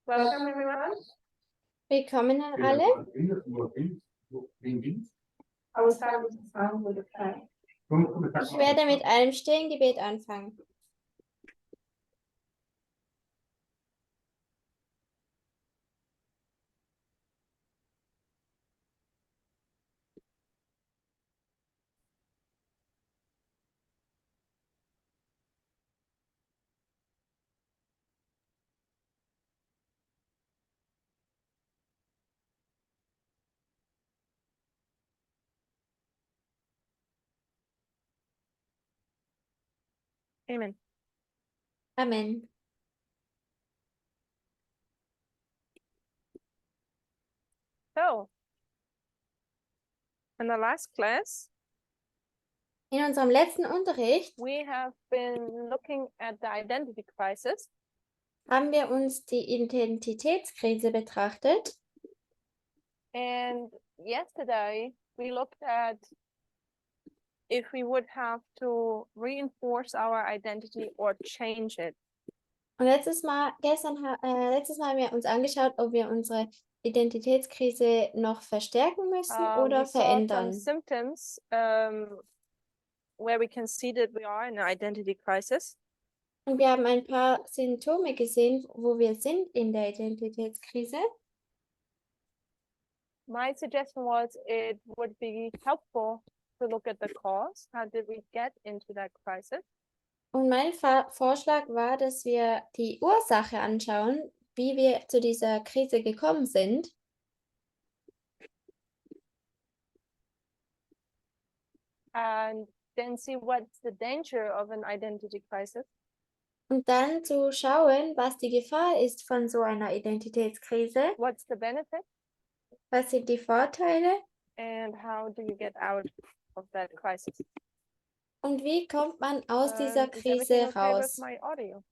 Welcome everyone. Willkommen an alle. I will start with the song with the prayer. Ich werde mit einem stillen Gebet anfangen. Amen. Amen. So, in the last class, In unserem letzten Unterricht we have been looking at the identity crisis. haben wir uns die Identitätskrise betrachtet. And yesterday, we looked at if we would have to reinforce our identity or change it. Und letztes Mal haben wir uns angeschaut, ob wir unsere Identitätskrise noch verstärken müssen oder We saw some verändern. symptoms where we can see that we are in an identity crisis. Und wir haben ein paar Symptome gesehen, wo wir sind in der Identitätskrise. My suggestion was it would be helpful to look at the cause. How did we get into that crisis? Und mein Vorschlag war, dass wir die Ursache anschauen, wie wir zu dieser Krise gekommen sind. And then see what's the danger of an identity crisis. Und dann zu schauen, was die Gefahr ist von so einer Identitätskrise. What's the benefit? Was sind die Vorteile? And how do you get out of that crisis? Und wie kommt man aus dieser Is Krise everything okay with raus? my audio?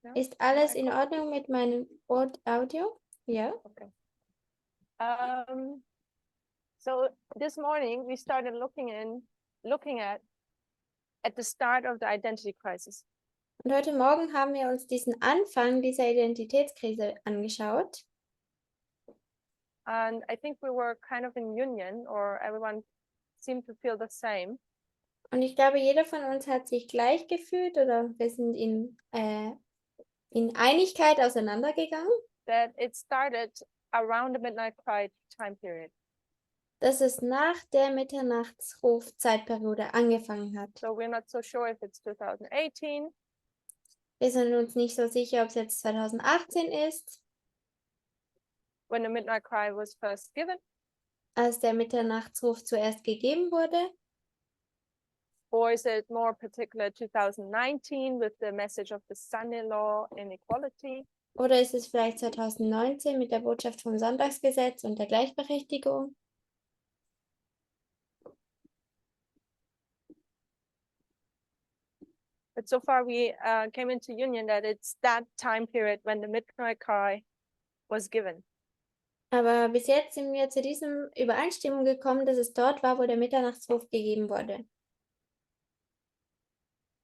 Yeah? Ist alles in Michael? Ordnung mit meinem Audio? Ja. Okay. So this morning we started looking at the start of the identity crisis. Und heute Morgen haben wir uns diesen Anfang dieser Identitätskrise angeschaut. And I think we were kind of in union, or everyone seemed to feel the same. Und ich glaube, jeder von uns hat sich gleich gefühlt oder wir sind in Einigkeit auseinandergegangen, That it started around the midnight cry time period. dass es nach der Mitternachtsruf-Zeitperiode angefangen hat. So we're not so sure if it's 2018, Wir sind uns nicht so sicher, ob es jetzt 2018 ist, when the midnight cry was first given, als der Mitternachtsruf zuerst gegeben wurde, or is it more particular 2019 with the message of the son-in-law inequality? oder ist es vielleicht 2019 mit der Botschaft vom Sonntagsgesetz und der Gleichberechtigung? But so far we came into union that it's that time period when the midnight cry was given. Aber bis jetzt sind wir zu diesem Übereinstimmung gekommen, dass es dort war, wo der Mitternachtsruf gegeben wurde.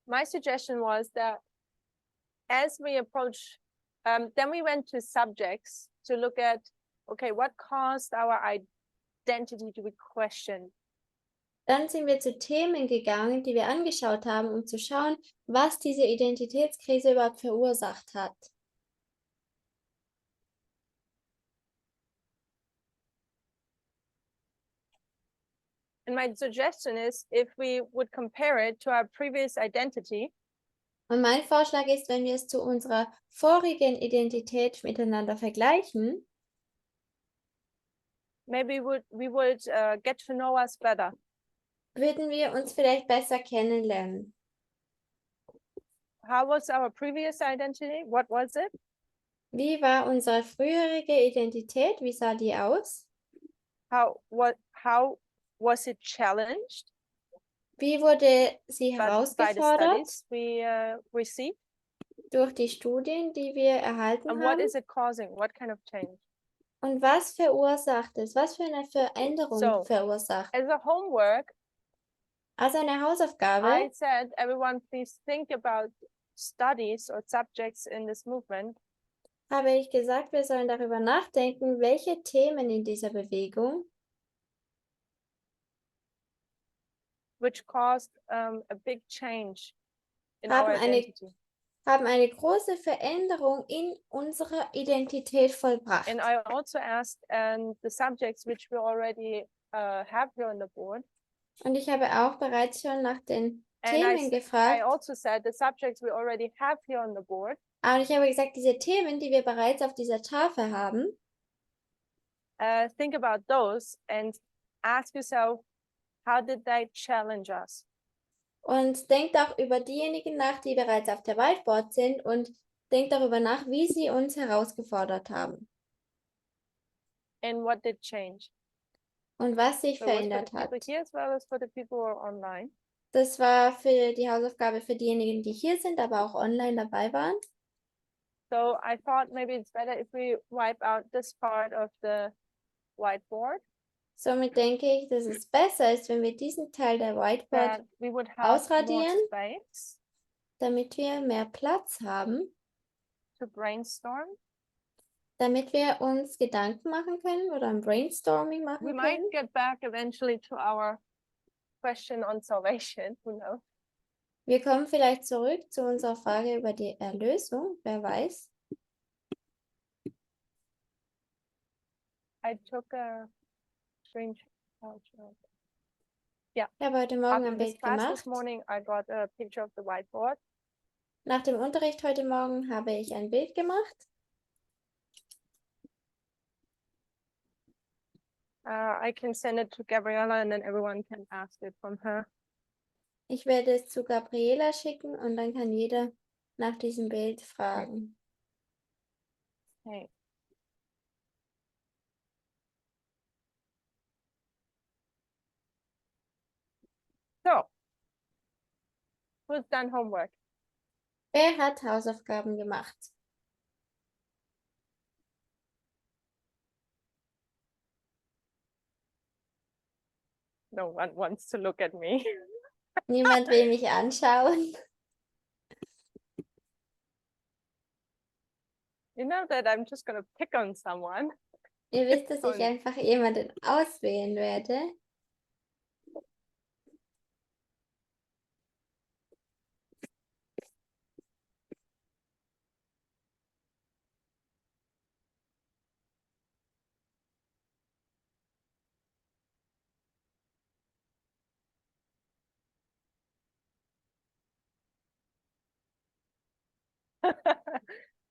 My suggestion was that as we approach, then we went to subjects to look at, okay, what caused our identity to be questioned? Dann sind wir zu Themen gegangen, die wir angeschaut haben, um zu schauen, was diese Identitätskrise überhaupt verursacht hat. And my suggestion is if we would compare it to our previous identity, Und mein Vorschlag ist, wenn wir es zu unserer vorigen Identität miteinander vergleichen, maybe we would get to know us better. würden wir uns vielleicht besser kennenlernen. How was our previous identity? What was it? Wie war unsere frühere Identität? Wie sah die aus? How was it challenged Wie wurde sie by the herausgefordert studies we received? durch die Studien, die wir erhalten And what haben? is it causing? What kind of change? Und was verursacht es? Was für eine Veränderung So, verursacht? As a homework, Also eine Hausaufgabe I said, everyone please think about studies or subjects in this movement habe ich gesagt, wir sollen darüber nachdenken, welche Themen in dieser Bewegung which caused a big change in our haben eine, identity. haben eine große Veränderung in unserer Identität vollbracht. And I also asked the subjects which we already have here on the board. Und ich habe auch bereits schon nach den And Themen I gefragt. also said the subjects we already have here on the board. Aber ich habe gesagt, diese Themen, die wir bereits auf dieser Tafel haben, Think about those and ask yourself, how did they challenge us? und denkt auch über diejenigen nach, die bereits auf der Whiteboard sind und denkt darüber nach, wie sie uns herausgefordert haben And what did change? und was sich So it was for verändert the people hat. here as well as for the people who are online. Das war für die Hausaufgabe für diejenigen, die hier sind, aber auch online dabei waren. So I thought maybe it's better if we wipe out this part of the whiteboard, Somit denke ich, dass es besser ist, wenn wir diesen Teil der Whiteboard that we would have more ausradieren, space damit wir mehr Platz haben, to brainstorm. damit wir uns Gedanken machen können oder ein Brainstorming We machen might können. get back eventually to our question on salvation, who knows? Wir kommen vielleicht zurück zu unserer Frage über die Erlösung, wer weiß. I took a screenshot. Ich habe heute Morgen After ein this Bild class gemacht. this morning, I got a picture of the whiteboard. Nach dem Unterricht heute Morgen habe ich ein Bild gemacht. I can send it to Gabriella and then everyone can ask it from her. Ich werde es zu Gabriela schicken und dann kann jeder nach diesem Bild fragen. Okay. So, who's done homework? Wer hat Hausaufgaben gemacht? No one wants to look at me. Niemand will mich anschauen. You know that I'm just going to pick on someone. Ihr wisst, dass ich Und- einfach jemanden auswählen werde.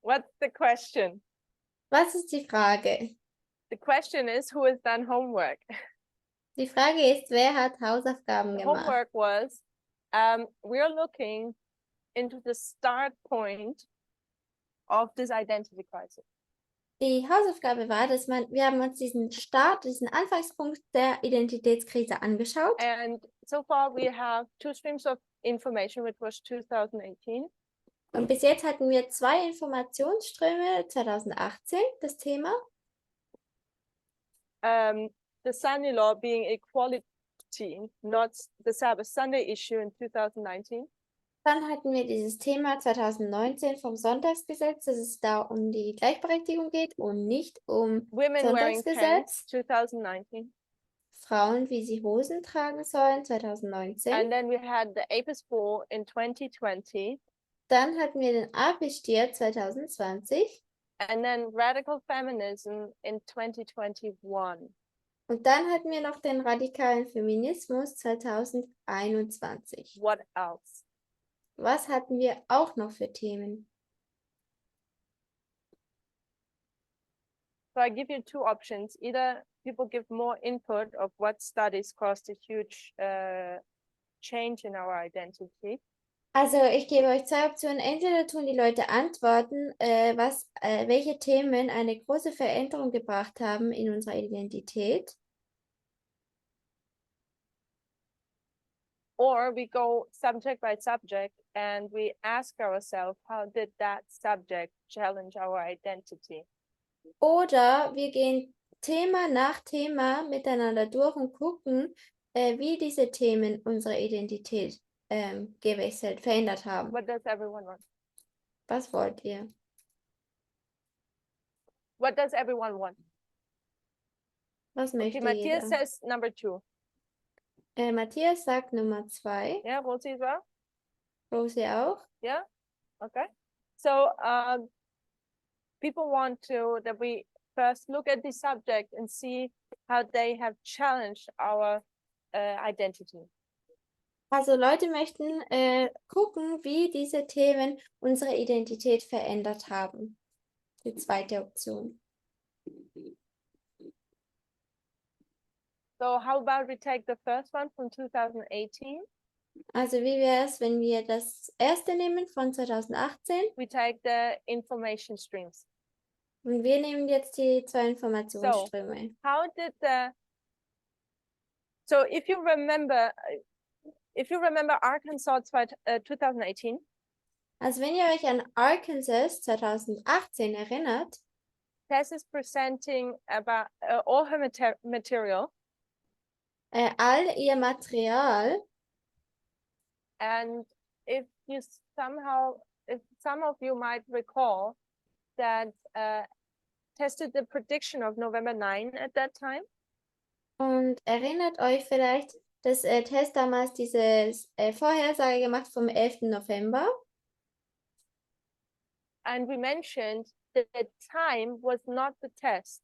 What's the question? Was ist die Frage? The question is, who has done homework? Die Frage ist, wer hat Hausaufgaben The gemacht? homework was, we're looking into the start point of this identity crisis. Die Hausaufgabe war, dass wir haben uns diesen Anfangspunkt der Identitätskrise angeschaut. And so far we have two streams of information, which was 2018. Und bis jetzt hatten wir 2 Informationsströme 2018, das Thema. The Sunday law being equality, not the Sabbath Sunday issue in 2019. Dann hatten wir dieses Thema 2019 vom Sonntagsgesetz, dass es da um die Gleichberechtigung geht und nicht um Women wearing pants, Sonntagsgesetz. 2019. Frauen, wie sie Hosen tragen sollen, 2019. And then we had the Apis Bull in 2020. Dann hatten wir den Apis-Stier 2020. And then radical feminism in 2021. Und dann hatten wir noch den radikalen Feminismus 2021. What else? Was hatten wir auch noch für Themen? So I give you two options. Either people give more input of what studies caused a huge change in our identity. Also ich gebe euch 2 Optionen. Entweder tun die Leute antworten, welche Themen eine große Veränderung gebracht haben in unserer Identität. Or we go subject by subject and we ask ourselves, how did that subject challenge our identity? Oder wir gehen Thema nach Thema miteinander durch und gucken, wie diese Themen unsere Identität verändert haben. What does everyone want? Was wollt ihr? What does everyone want? Was Okay, möchte Matthias jeder? says number 2. Matthias sagt Nummer 2. Yeah, Rosie as well? Rosie auch. Yeah, okay. So people want that we first look at the subject and see how they have challenged our identity. Also Leute möchten gucken, wie diese Themen unsere Identität verändert haben. Die zweite Option. So how about we take the first one from 2018? Also wie wäre es, wenn wir das erste nehmen von 2018 We take the information streams. und wir nehmen jetzt die zwei Informationsströme. How did so if you remember Arkansas 2018, Also wenn ihr euch an Arkansas 2018 erinnert, Tess is presenting about all her material, all ihr Material, and if some of you might recall that Tess did the prediction of November 9 at that time. und erinnert euch vielleicht, dass Tess damals diese Vorhersage gemacht vom 11. November. And we mentioned that the time was not the test.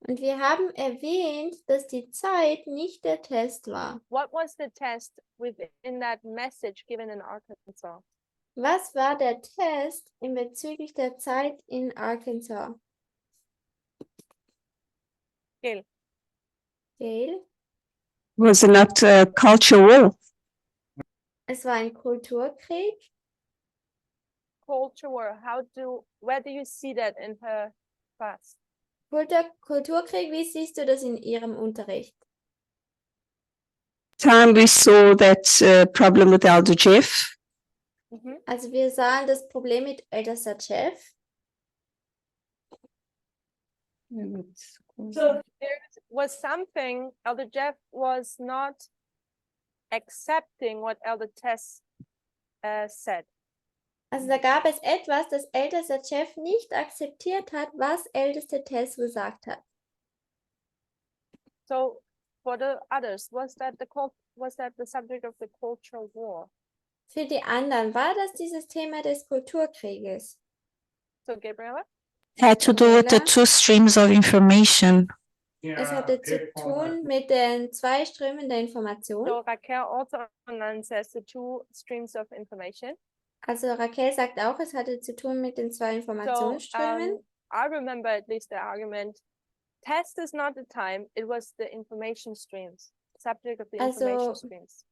Und wir haben erwähnt, dass die Zeit nicht der Test war. What was the test within that message given in Arkansas? Was war der Test in bezüglich der Zeit in Arkansas? Gail. Gail? Was it not a culture war? Es war ein Kulturkrieg. Culture war. Where do you see that in her class? Kulturkrieg, wie siehst du das in ihrem Unterricht? Time we saw that problem with Elder Jeff. Also wir sahen das Problem mit ältester Chef. So there was something, Elder Jeff was not accepting what Elder Tess said. Also da gab es etwas, das ältester Chef nicht akzeptiert hat, was älteste Tess gesagt hat. So for the others, was that the subject of the cultural war? Für die anderen war das dieses Thema des Kulturkrieges. So Gabriela? Had to do with the Gabriela? two streams of information. Es hatte zu tun mit den zwei Strömen der Information. So Raquel also says the two streams of information. Also Raquel sagt auch, es hatte zu tun mit den zwei So Informationsströmen. I remember at least the argument. Test is not the time, it was the information streams. Subject of the information streams.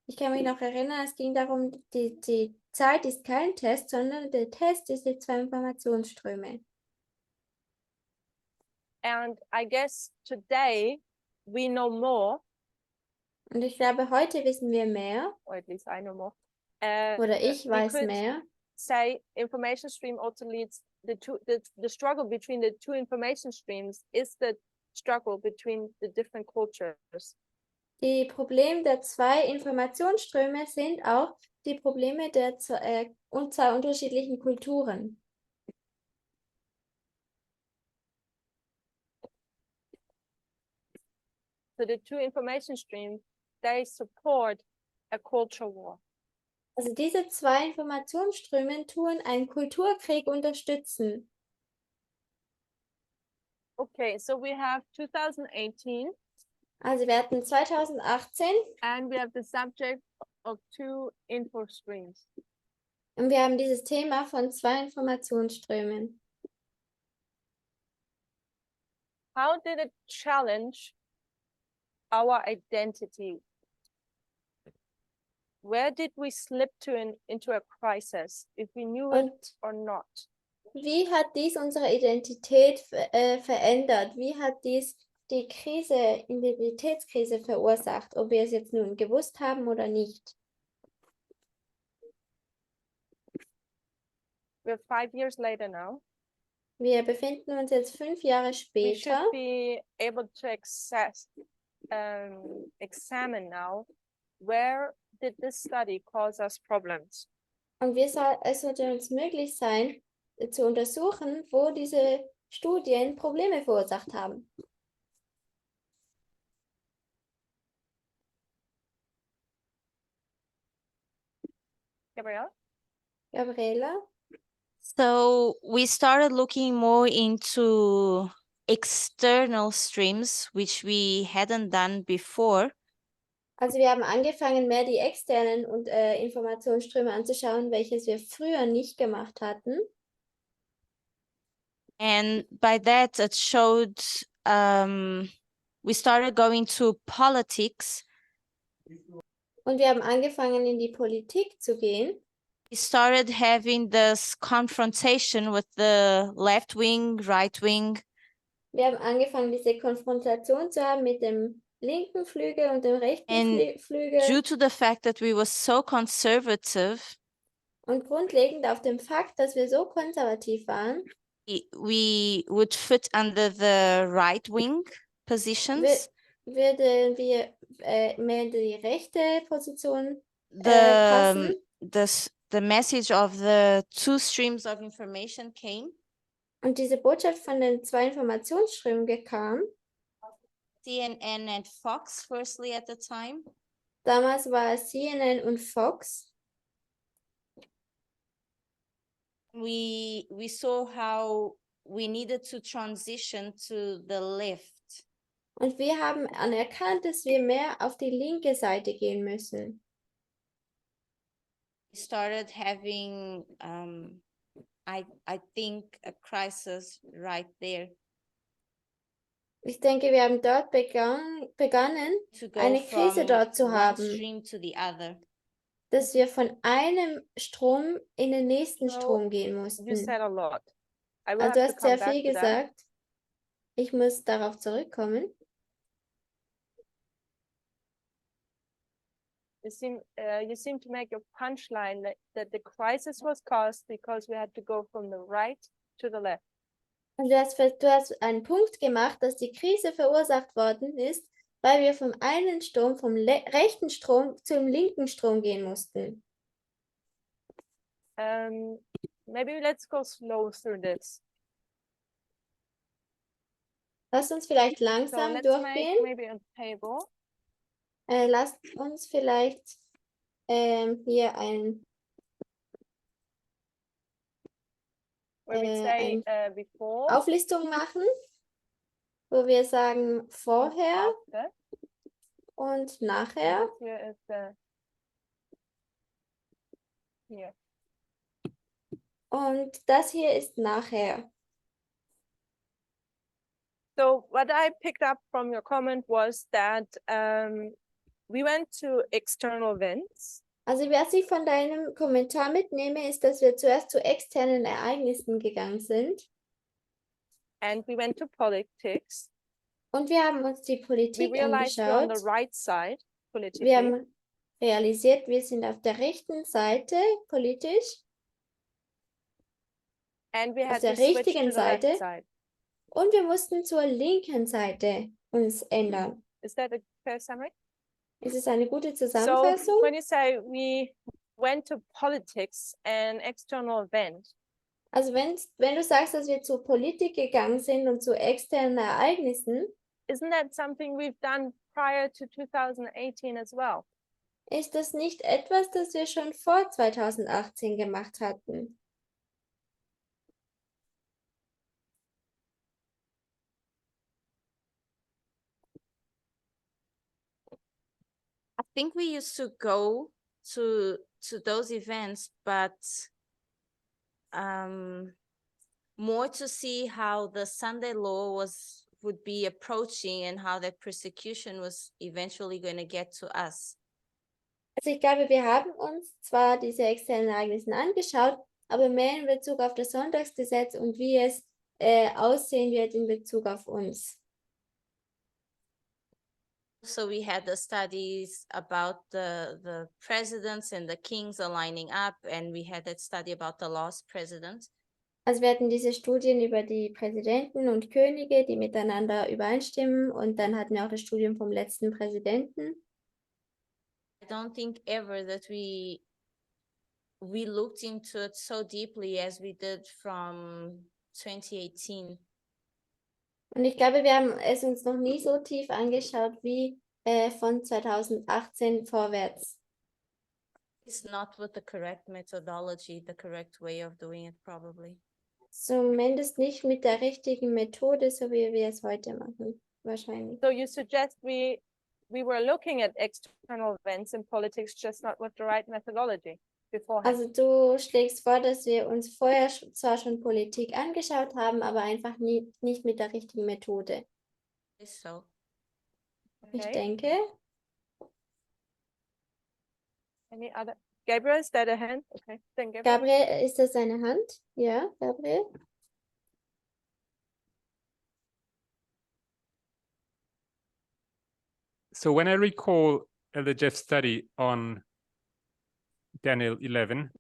Ich kann mich noch erinnern, es ging darum, die Zeit ist kein Test, sondern der Test ist die zwei Informationsströme. And I guess today we know more, Und ich glaube, heute wissen wir mehr, or at least I know more. oder ich we weiß could mehr. say information stream also leads the struggle between the two information streams is the struggle between the different cultures. Die Probleme der zwei Informationsströme sind auch die Probleme der zwei unterschiedlichen Kulturen. So the two information streams, they support a culture war. Also diese zwei Informationsströme tun einen Kulturkrieg unterstützen. Okay, so we have 2018 Also wir hatten 2018 and we have the subject of two info streams. und wir haben dieses Thema von zwei Informationsströmen. How did it challenge our identity? Where did we slip into a crisis, if we knew it Und or not? wie hat dies unsere Identität verändert? Wie hat dies die Krise, Identitätskrise verursacht, ob wir es jetzt nun gewusst haben oder nicht? We're 5 years later now. Wir befinden uns jetzt 5 Jahre We später should be able to examine now, where did this study cause us problems? und es sollte uns möglich sein, zu untersuchen, wo diese Studien Probleme verursacht haben. Gabrielle? Gabriela? So we started looking more into external streams, which we hadn't done before. Also wir haben angefangen, mehr die externen und Informationsströme anzuschauen, welches wir früher nicht gemacht hatten. And by that, it showed we started going to politics. Und wir haben angefangen, in die Politik zu gehen. We started having this confrontation with the left wing, right wing. Wir haben angefangen, diese Konfrontation zu haben mit dem linken Flügel und dem rechten And Flügel. due to the fact that we were so conservative, Und grundlegend auf dem Fakt, dass wir so konservativ waren, we would fit under the right wing positions. würden wir mehr in die rechte Position The passen. the message of the two streams of information came. Und diese Botschaft von den zwei Informationsströmen kam. CNN and Fox, firstly at the time. Damals war es CNN und Fox. We saw how we needed to transition to the left. Und wir haben anerkannt, dass wir mehr auf die linke Seite gehen müssen. We started having, I think, a crisis right there. Ich denke, wir haben dort begonnen, To go eine Krise from dort zu one haben, stream to the other. dass wir von einem Strom in den nächsten So, Strom gehen You mussten. said a lot. I will Also du have to hast come sehr back viel to that. gesagt. Ich muss darauf zurückkommen. You seem to make your punchline that the crisis was caused because we had to go from the right to the left. Und du hast einen Punkt gemacht, dass die Krise verursacht worden ist, weil wir vom einen Strom, vom rechten Strom zum linken Strom gehen mussten. Maybe let's go slow through this. Lass uns vielleicht So langsam let's durchgehen. make maybe a table. Lasst uns vielleicht hier Where we say before. Auflistung machen, wo wir sagen vorher After. und nachher. This here is the here. Und das hier ist nachher. So what I picked up from your comment was that we went to external events. Also was ich von deinem Kommentar mitnehme, ist, dass wir zuerst zu externen Ereignissen gegangen sind. And we went to politics. Und wir haben uns die We Politik realized we're on the angeschaut. right side Wir politically. haben realisiert, wir sind auf der rechten Seite politisch And we auf had der to switch to richtigen the left Seite. side. Und wir mussten zur linken Seite uns ändern. Is that a fair summary? Ist es eine gute So Zusammenfassung? when you say we went to politics, an external event, Also wenn du sagst, dass wir zur Politik gegangen sind und zu externen Ereignissen, isn't that something we've done prior to 2018 as well? ist das nicht etwas, das wir schon vor 2018 gemacht hatten? I think we used to go to those events, but more to see how the Sunday law would be approaching and how that persecution was eventually going to get to us. Also ich glaube, wir haben uns zwar diese externen Ereignisse angeschaut, aber mehr in Bezug auf das Sonntagsgesetz und wie es aussehen wird in Bezug auf uns. So we had the studies about the presidents and the kings aligning up, and we had that study about the lost president. Also wir hatten diese Studien über die Präsidenten und Könige, die miteinander übereinstimmen, und dann hatten wir auch das Studium vom letzten Präsidenten. I don't think ever that we looked into it so deeply as we did from 2018. Und ich glaube, wir haben es uns noch nie so tief angeschaut wie von 2018 vorwärts. It's not with the correct methodology, the correct way of doing it probably. Zumindest nicht mit der richtigen Methode, so wie wir es heute machen, wahrscheinlich. So you suggest we were looking at external events in politics, just not with the right methodology beforehand. Also du schlägst vor, dass wir uns vorher zwar schon Politik angeschaut haben, aber einfach nicht mit der richtigen Methode. So, Ich Okay. denke, Any other? Gabriel, is that a hand? Okay. Then Gabriel. Gabriel, ist das eine Hand? Ja, Gabriel? So when I recall the Jeff study on Daniel 11,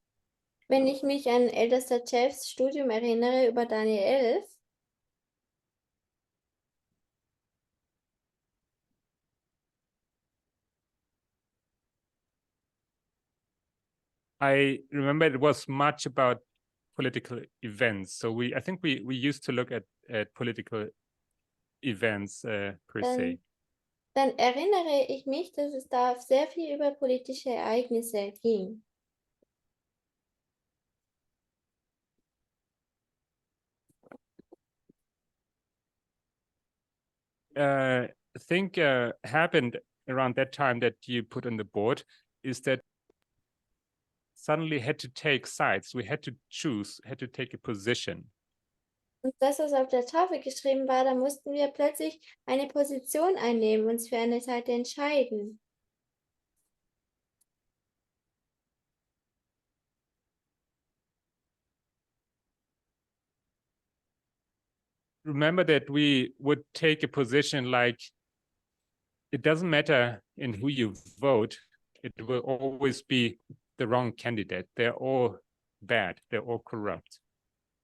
Wenn ich mich an ältester Jeffs Studium erinnere über Daniel 11, I remember it was much about political events. So I think we used to look at political events per se. dann erinnere ich mich, dass es da sehr viel über politische Ereignisse ging. Think happened around that time that you put on the board is that suddenly had to take sides. We had to choose, had to take a position. Und das, was auf der Tafel geschrieben war, da mussten wir plötzlich eine Position einnehmen, uns für eine Seite entscheiden. Remember that we would take a position like it doesn't matter in who you vote, it will always be the wrong candidate. They're all bad, they're all corrupt.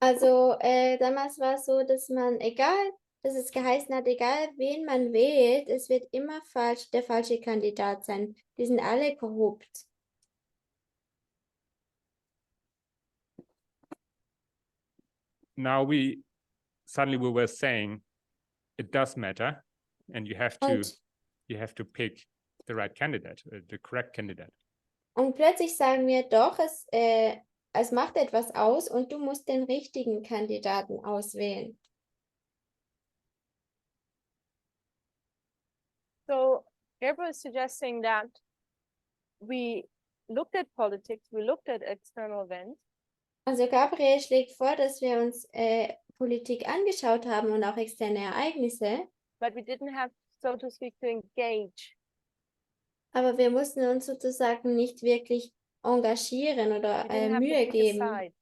Also damals war es so, dass dass es geheißen hat, egal wen man wählt, es wird immer der falsche Kandidat sein. Die sind alle korrupt. Now we were saying it does matter, and you have to pick the right candidate, the correct candidate. Und plötzlich sagen wir doch, es macht etwas aus und du musst den richtigen Kandidaten auswählen. So Gabriel is suggesting that we looked at politics, we looked at external events, Also Gabriel schlägt vor, dass wir uns Politik angeschaut haben und auch externe Ereignisse, but we didn't have, so to speak, to engage. aber wir mussten uns sozusagen nicht wirklich engagieren oder We didn't have to Mühe pick a geben. side.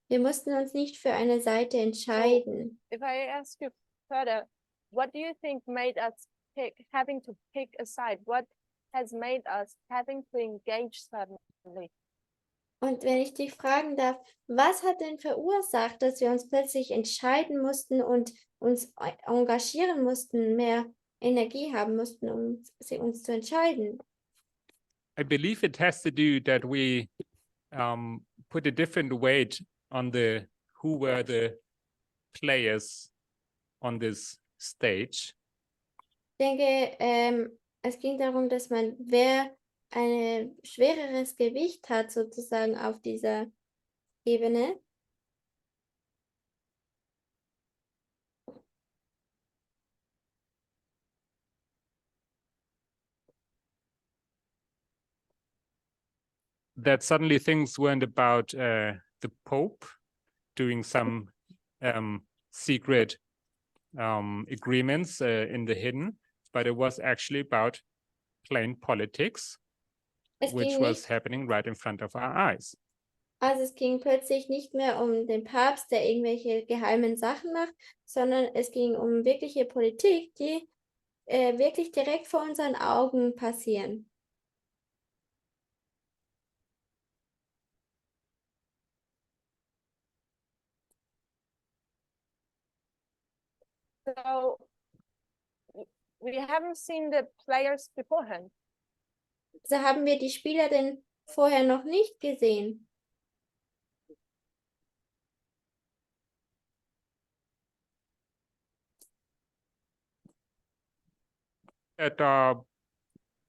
Wir mussten uns nicht für eine Seite entscheiden. If I ask you further, what do you think made us having to pick a side? What has made us having to engage suddenly? Und wenn ich dich fragen darf, was hat denn verursacht, dass wir uns plötzlich entscheiden mussten und uns engagieren mussten, mehr Energie haben mussten, um uns zu entscheiden? I believe it has to do that we put a different weight on who were the players on this stage. Ich denke, es ging darum, dass wer ein schwereres Gewicht hat, sozusagen auf dieser Ebene. That suddenly things weren't about the Pope doing some secret agreements in the hidden, but it was actually about plain politics, which was happening right in front of our eyes. Also es ging plötzlich nicht mehr um den Papst, der irgendwelche geheimen Sachen macht, sondern es ging um wirkliche Politik, die wirklich direkt vor unseren Augen passieren. So we haven't seen the players beforehand. So haben wir die Spieler denn vorher noch nicht gesehen. that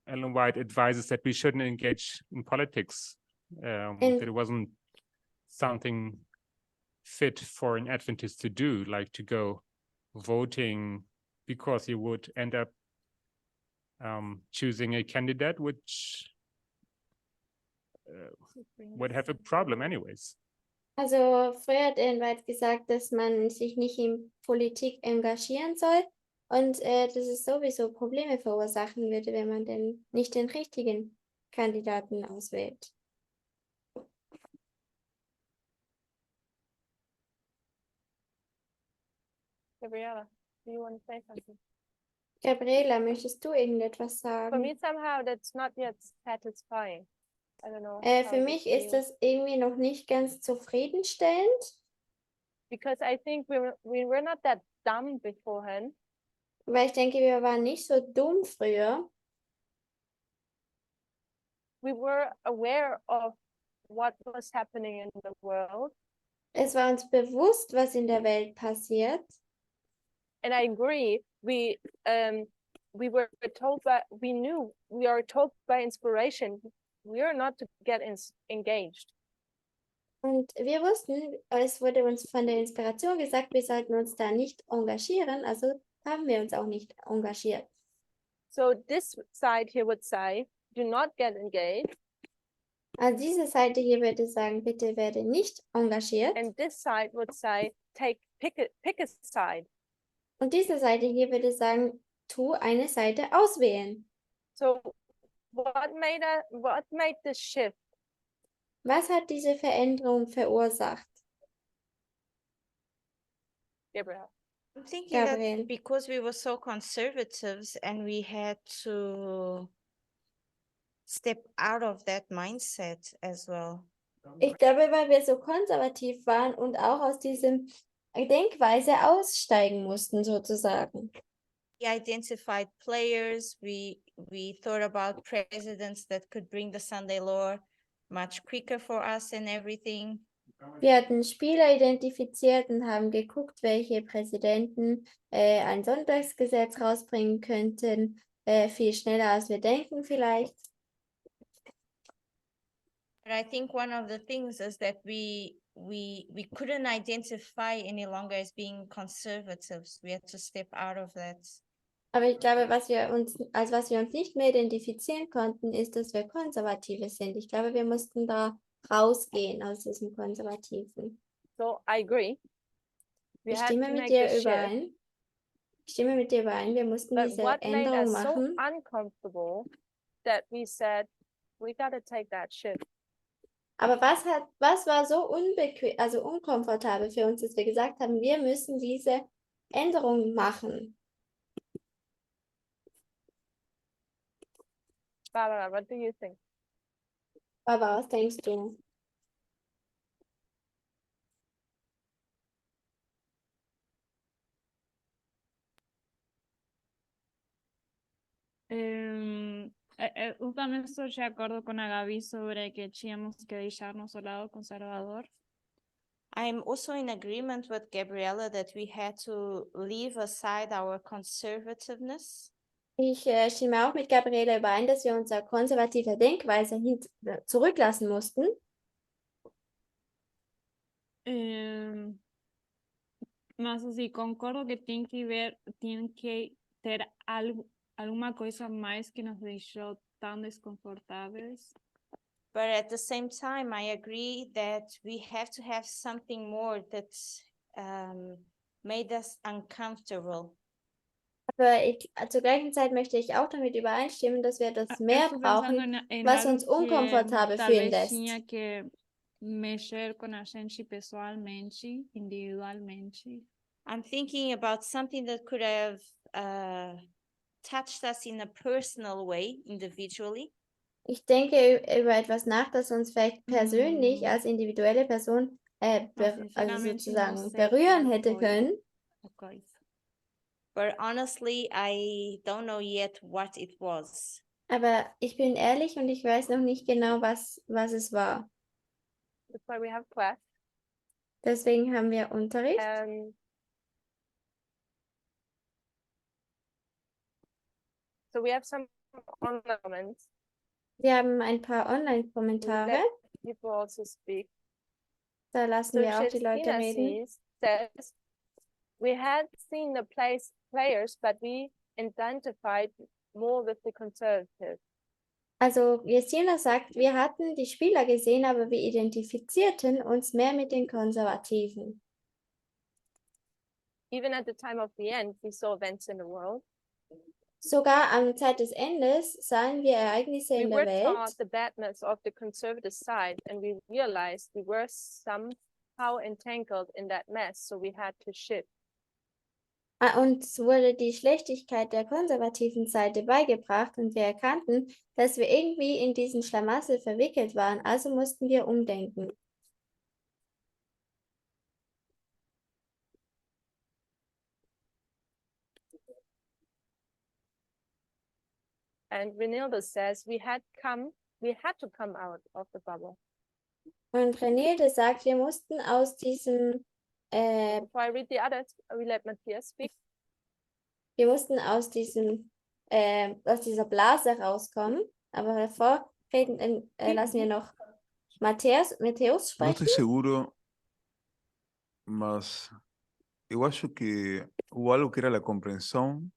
Ellen White advises that we shouldn't engage in politics, that it wasn't something fit for an Adventist to do, like to go voting, because you would end up choosing a candidate which would have a problem anyways. Also früher hat Ellen White gesagt, dass man sich nicht in Politik engagieren soll und dass es sowieso Probleme verursachen würde, wenn man denn nicht den richtigen Kandidaten auswählt. Gabriela, do you want to say something? Gabriela, möchtest du irgendetwas For sagen? me, somehow that's not yet satisfying. I don't know. Für how mich it ist feels. das irgendwie noch nicht ganz zufriedenstellend, Because I think we were not that dumb beforehand. weil ich denke, wir waren nicht so dumm früher. We were aware of what was happening in the world. Es war uns bewusst, was in der Welt passiert. And I agree, we were told we are told by inspiration, we are not to get engaged. Und wir wussten, es wurde uns von der Inspiration gesagt, wir sollten uns da nicht engagieren, also haben wir uns auch nicht engagiert. So this side here would say, do not get engaged. Also diese Seite hier würde sagen, bitte werde nicht engagiert. And this side would say, pick a side. Und diese Seite hier würde sagen, tu eine Seite auswählen. So what made this shift? Was hat diese Veränderung verursacht? Gabriel. I'm thinking Gabriel. that because we were so conservatives and we had to step out of that mindset as well. Ich glaube, weil wir so konservativ waren und auch aus diesem Denkweise aussteigen mussten, sozusagen. We identified players, we thought about presidents that could bring the Sunday law much quicker for us and everything. Wir hatten Spieler identifiziert und haben geguckt, welche Präsidenten ein Sonntagsgesetz rausbringen könnten, viel schneller als wir denken vielleicht. But I think one of the things is that we couldn't identify any longer as being conservatives. We had to step out of that. Aber ich glaube, was wir uns nicht mehr identifizieren konnten, ist, dass wir Konservative sind. Ich glaube, wir mussten da rausgehen aus diesem Konservativen. So I agree. We Ich had stimme to mit make dir the shift. überein. Ich stimme mit dir überein. Wir mussten But diese what made Änderung us so machen. uncomfortable that we said, we gotta take that shift. Aber was war so unbequem, also unkomfortabel für uns, dass wir gesagt haben, wir müssen diese Änderung machen? Barbara, what do you think? Aber was denkst du? Eu também estou de acordo com a Gabi sobre que tínhamos que deixar-nos o lado conservador. I'm also in agreement with Gabriella that we had to leave aside our conservativeness. Ich stimme auch mit Gabriele überein, dass wir unsere konservative Denkweise zurücklassen mussten. Mas assim, concordo que tem que ter alguma coisa mais que nos deixou tão desconfortáveis. But at the same time, I agree that we have to have something more that made us uncomfortable. Aber zur gleichen Zeit möchte ich auch damit übereinstimmen, dass wir etwas mehr brauchen, was uns unkomfortabel fühlen lässt. Tinha que mexer com a gente pessoalmente, individualmente. I'm thinking about something that could have touched us in a personal way, individually. Ich denke über etwas nach, das uns vielleicht persönlich als individuelle Person also sozusagen berühren hätte können. Okay. But honestly, I don't know yet what it was. Aber ich bin ehrlich und ich weiß noch nicht genau, was es war. That's why we have class. Deswegen haben wir Unterricht. So we have some online comments. Wir haben ein paar We'll Online-Kommentare. let people also speak. Da lassen So wir auch die Leute Justina reden. says, we had seen the players, but we identified more with the conservative. Also Jesina sagt, wir hatten die Spieler gesehen, aber wir identifizierten uns mehr mit den Konservativen. Even at the time of the end, we saw events in the world. Sogar am Zeit des Endes sahen wir Ereignisse We in were der Welt. taught the badness of the conservative side, and we realized we were somehow entangled in that mess, so we had to shift. Uns wurde die Schlechtigkeit der konservativen Seite beigebracht und wir erkannten, dass wir irgendwie in diesen Schlamassel verwickelt waren, also mussten wir umdenken. And Renilda says we had to come out of the bubble. Und Renilde sagt, wir mussten aus diesem, Before I read the others, I will let Matthias speak. aus dieser Blase rauskommen. Aber davor lassen wir noch Matthäus No sprechen. estoy seguro, mas eu acho que hubo algo que era la comprensión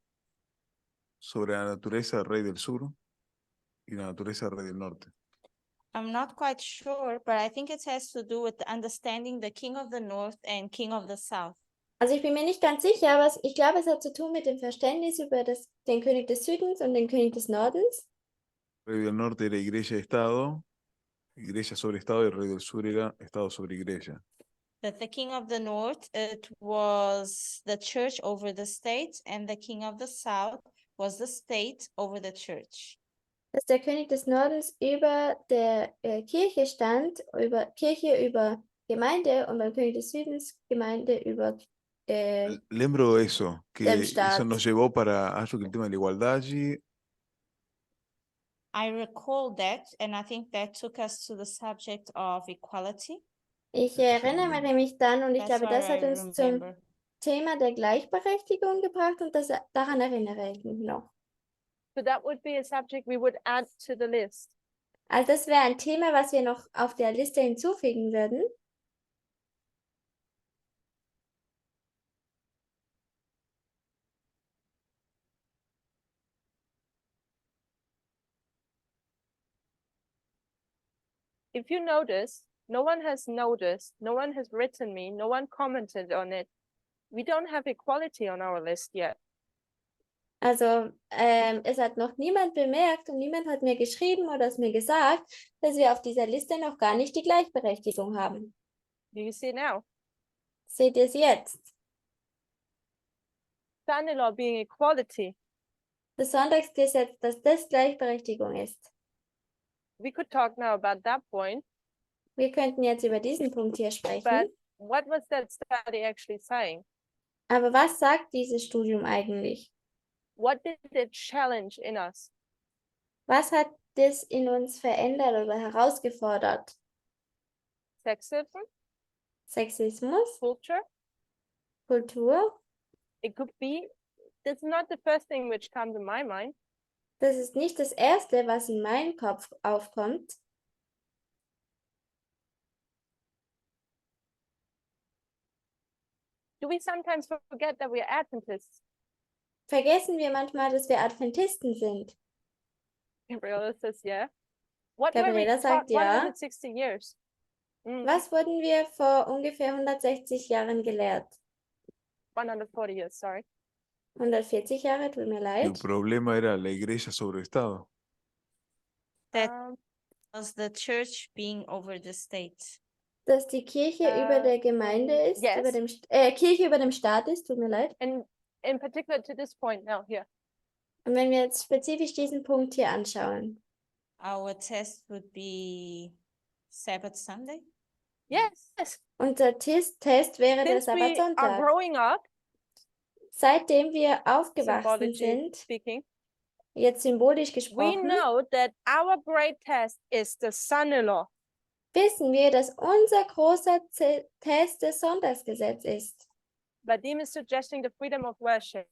sobre la naturaleza del rey del sur y la naturaleza del rey del norte. I'm not quite sure, but I think it has to do with understanding the king of the north and king of the south. Also ich bin mir nicht ganz sicher, aber ich glaube, es hat zu tun mit dem Verständnis über den König des Südens und den König des Nordens. El rey del norte era iglesia sobre estado, y el rey del sur era estado sobre iglesia. That the king of the north, it was the church over the state, and the king of the south was the state over the church. Dass der König des Nordens über der Kirche stand, Kirche über Gemeinde und beim König des Südens Gemeinde über Lembro eso, que Dem eso Staat. nos llevó para, acho que el tema de la igualdad allí, I recall that, and I think that took us to the subject of equality. Ich erinnere mich dann und ich That's glaube, what das hat I uns zum remember. Thema der Gleichberechtigung gebracht und daran erinnere ich mich noch. So that would be a subject we would add to the list. Also das wäre ein Thema, was wir noch auf der Liste hinzufügen würden. If you notice, no one has noticed, no one has written me, no one commented on it. We don't have equality on our list yet. Also es hat noch niemand bemerkt und niemand hat mir geschrieben oder es mir gesagt, dass wir auf dieser Liste noch gar nicht die Gleichberechtigung haben. Do you see now? Seht ihr es jetzt? Son-in-law being equality. Das Sonntagsgesetz, dass das Gleichberechtigung ist. We could talk now about that point, Wir könnten jetzt über diesen Punkt hier sprechen. but what was that study actually saying? Aber was sagt dieses Studium eigentlich? What did it challenge in us? Was hat das in uns verändert oder herausgefordert? Sexism, Sexismus, culture? Kultur? It could be. That's not the first thing which comes in my mind. Das ist nicht das Erste, was in meinem Kopf aufkommt. Do we sometimes forget that we're Adventists? Vergessen wir manchmal, dass wir Adventisten sind. Gabriela says, yeah. What were we Gabriela taught sagt ja. 160 years? Was wurden wir vor ungefähr 160 Jahren gelehrt? 140 years, sorry. 140 Jahre, tut mir el leid. problema era la iglesia sobre el estado. That was the church being over the state. Dass die Kirche über der Gemeinde ist, yes. über dem Kirche über dem Staat ist, tut mir leid. And in particular to this point now here. Und wenn wir jetzt spezifisch diesen Punkt hier anschauen. Our test would be Sabbath Sunday. Yes. Unser Test wäre der Since we are Sabbatsonntag. growing up, Seitdem wir aufgewachsen symbolically sind, speaking, jetzt symbolisch we gesprochen, know that our great test is the son-in-law. wissen wir, dass unser großer Test das Sonntagsgesetz ist. But Dean is suggesting the freedom of worship.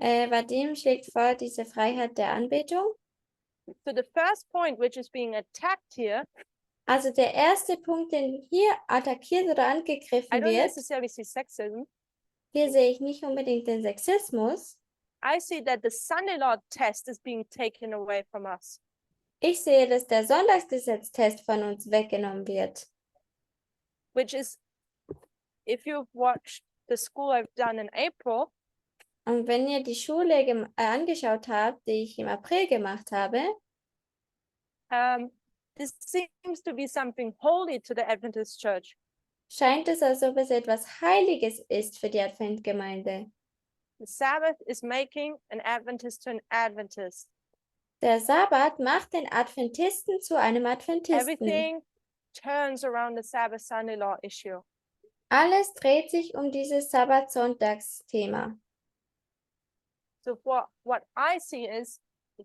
Vadim schlägt vor, diese Freiheit der Anbetung. So the first point which is being attacked here, Also der erste Punkt, den hier attackiert oder I angegriffen don't wird, necessarily see sexism. hier sehe ich nicht unbedingt den Sexismus. I see that the Sunday law test is being taken away from us. Ich sehe, dass der Sonntagsgesetztest von uns weggenommen wird. Which is, if you've watched the school I've done in April, Und wenn ihr die Schule angeschaut habt, die ich im April gemacht habe, this seems to be something holy to the Adventist church. scheint es, als ob es etwas Heiliges ist für die Adventgemeinde. The Sabbath is making an Adventist to an Adventist. Der Sabbat macht den Adventisten zu einem Adventisten. Everything turns around the Sabbath Sunday law issue. Alles dreht sich um dieses Sabbat-Sonntags-Thema. So what I see is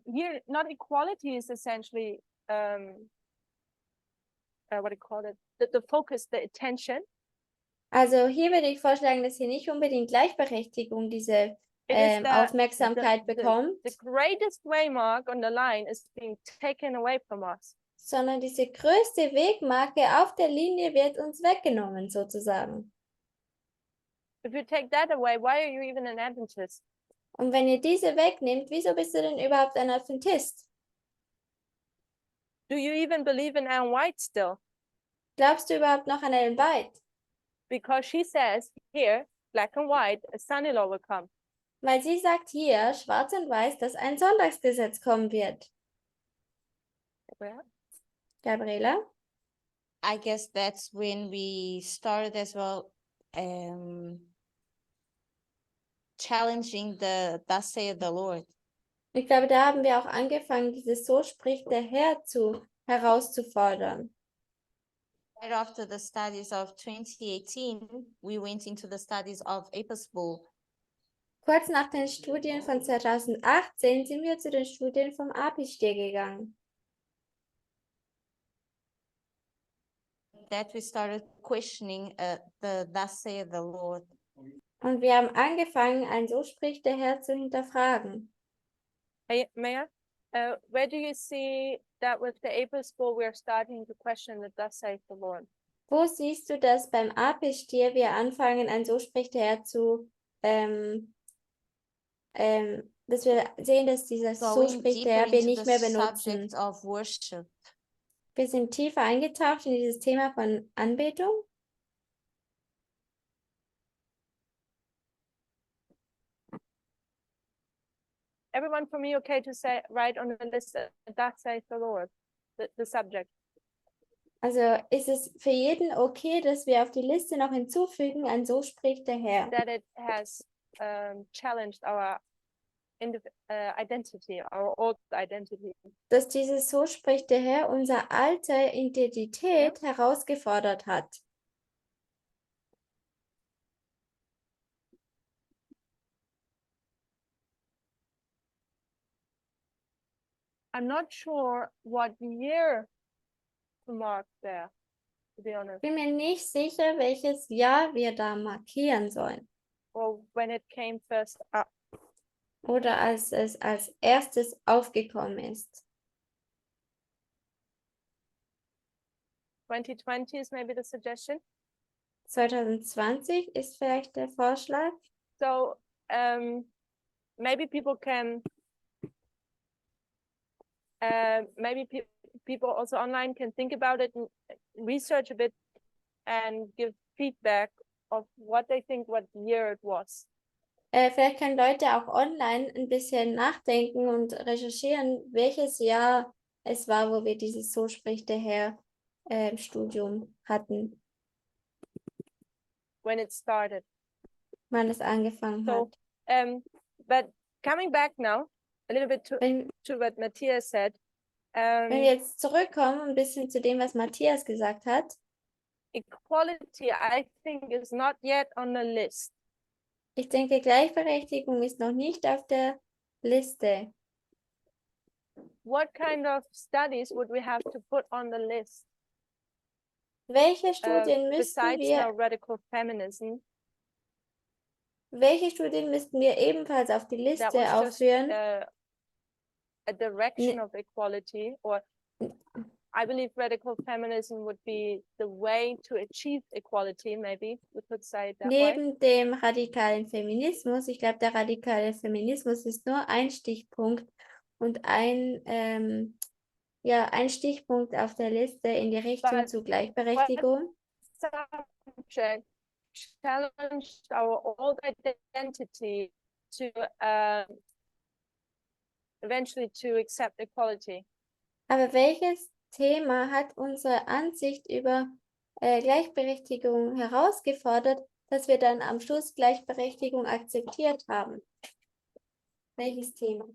here, not equality is essentially what do you call it? The focus, the attention. Also hier würde ich vorschlagen, dass hier nicht unbedingt Gleichberechtigung diese It is Aufmerksamkeit bekommt, the greatest waymark on the line is being taken away from us. sondern diese größte Wegmarke auf der Linie wird uns weggenommen, sozusagen. If you take that away, why are you even an Adventist? Und wenn ihr diese wegnehmt, wieso bist du denn überhaupt ein Adventist? Do you even believe in Anne White still? Glaubst du überhaupt noch an Ellen White? Because she says here, black and white, a Sunday law will come. Weil sie sagt hier, schwarz und weiß, dass ein Sonntagsgesetz kommen wird. Gabriela? I guess that's when we started as well, challenging the thus saith the Lord. Ich glaube, da haben wir auch angefangen, dieses So spricht der Herr herauszufordern. Right after the studies of 2018, we went into the studies of Episcopal. Kurz nach den Studien von 2018 sind wir zu den Studien vom Apistier gegangen. That we started questioning the thus saith the Lord. Und wir haben angefangen, ein So spricht der Herr zu hinterfragen. Hey, Mayor, where do you see that with the Episcopal we are starting to question the thus saith the Lord? Wo siehst du, dass beim Apistier wir anfangen, ein So spricht der Herr dass wir sehen, dass dieses So Going spricht der deeper Herr wir into nicht the mehr benutzen. subject of worship. Wir sind tiefer eingetaucht in dieses Thema von Anbetung. Everyone for me okay to say write on the list thus saith the Lord, the subject. Also ist es für jeden okay, dass wir auf die Liste noch hinzufügen, ein So spricht der Herr. That it has challenged our identity, our old identity. Dass dieses So spricht der Herr unsere alte Identität herausgefordert hat. I'm not sure what year to mark there, to be honest, Ich bin mir nicht sicher, welches Jahr wir da markieren sollen. or when it came first up. Oder als es als erstes aufgekommen ist. 2020 is maybe the suggestion. 2020 ist vielleicht der Vorschlag. So maybe people can, people also online can think about it and research a bit and give feedback of what they think, what year it was. Vielleicht können Leute auch online ein bisschen nachdenken und recherchieren, welches Jahr es war, wo wir dieses So spricht der Herr Studium hatten, When it started. wann es angefangen So, hat. but coming back now, a little bit Wenn to what Matthias said. wir jetzt zurückkommen, ein bisschen zu dem, was Matthias gesagt hat. Equality, I think, is not yet on the list. Ich denke, Gleichberechtigung ist noch nicht auf der Liste. What kind of studies would we have to put on the list? Welche Studien müssten Besides wir, the radical feminism, welche Studien müssten wir ebenfalls auf die that Liste was just aufführen? a direction Ne- of equality, or I believe radical feminism would be the way to achieve equality, maybe we could say it that way. Neben dem radikalen Feminismus, ich glaube, der radikale Feminismus ist nur ein Stichpunkt und ein Stichpunkt auf der Liste in die Richtung But zu Gleichberechtigung. Subject challenged our old identity to eventually to accept equality. Aber welches Thema hat unsere Ansicht über Gleichberechtigung herausgefordert, dass wir dann am Schluss Gleichberechtigung akzeptiert haben? Welches Thema?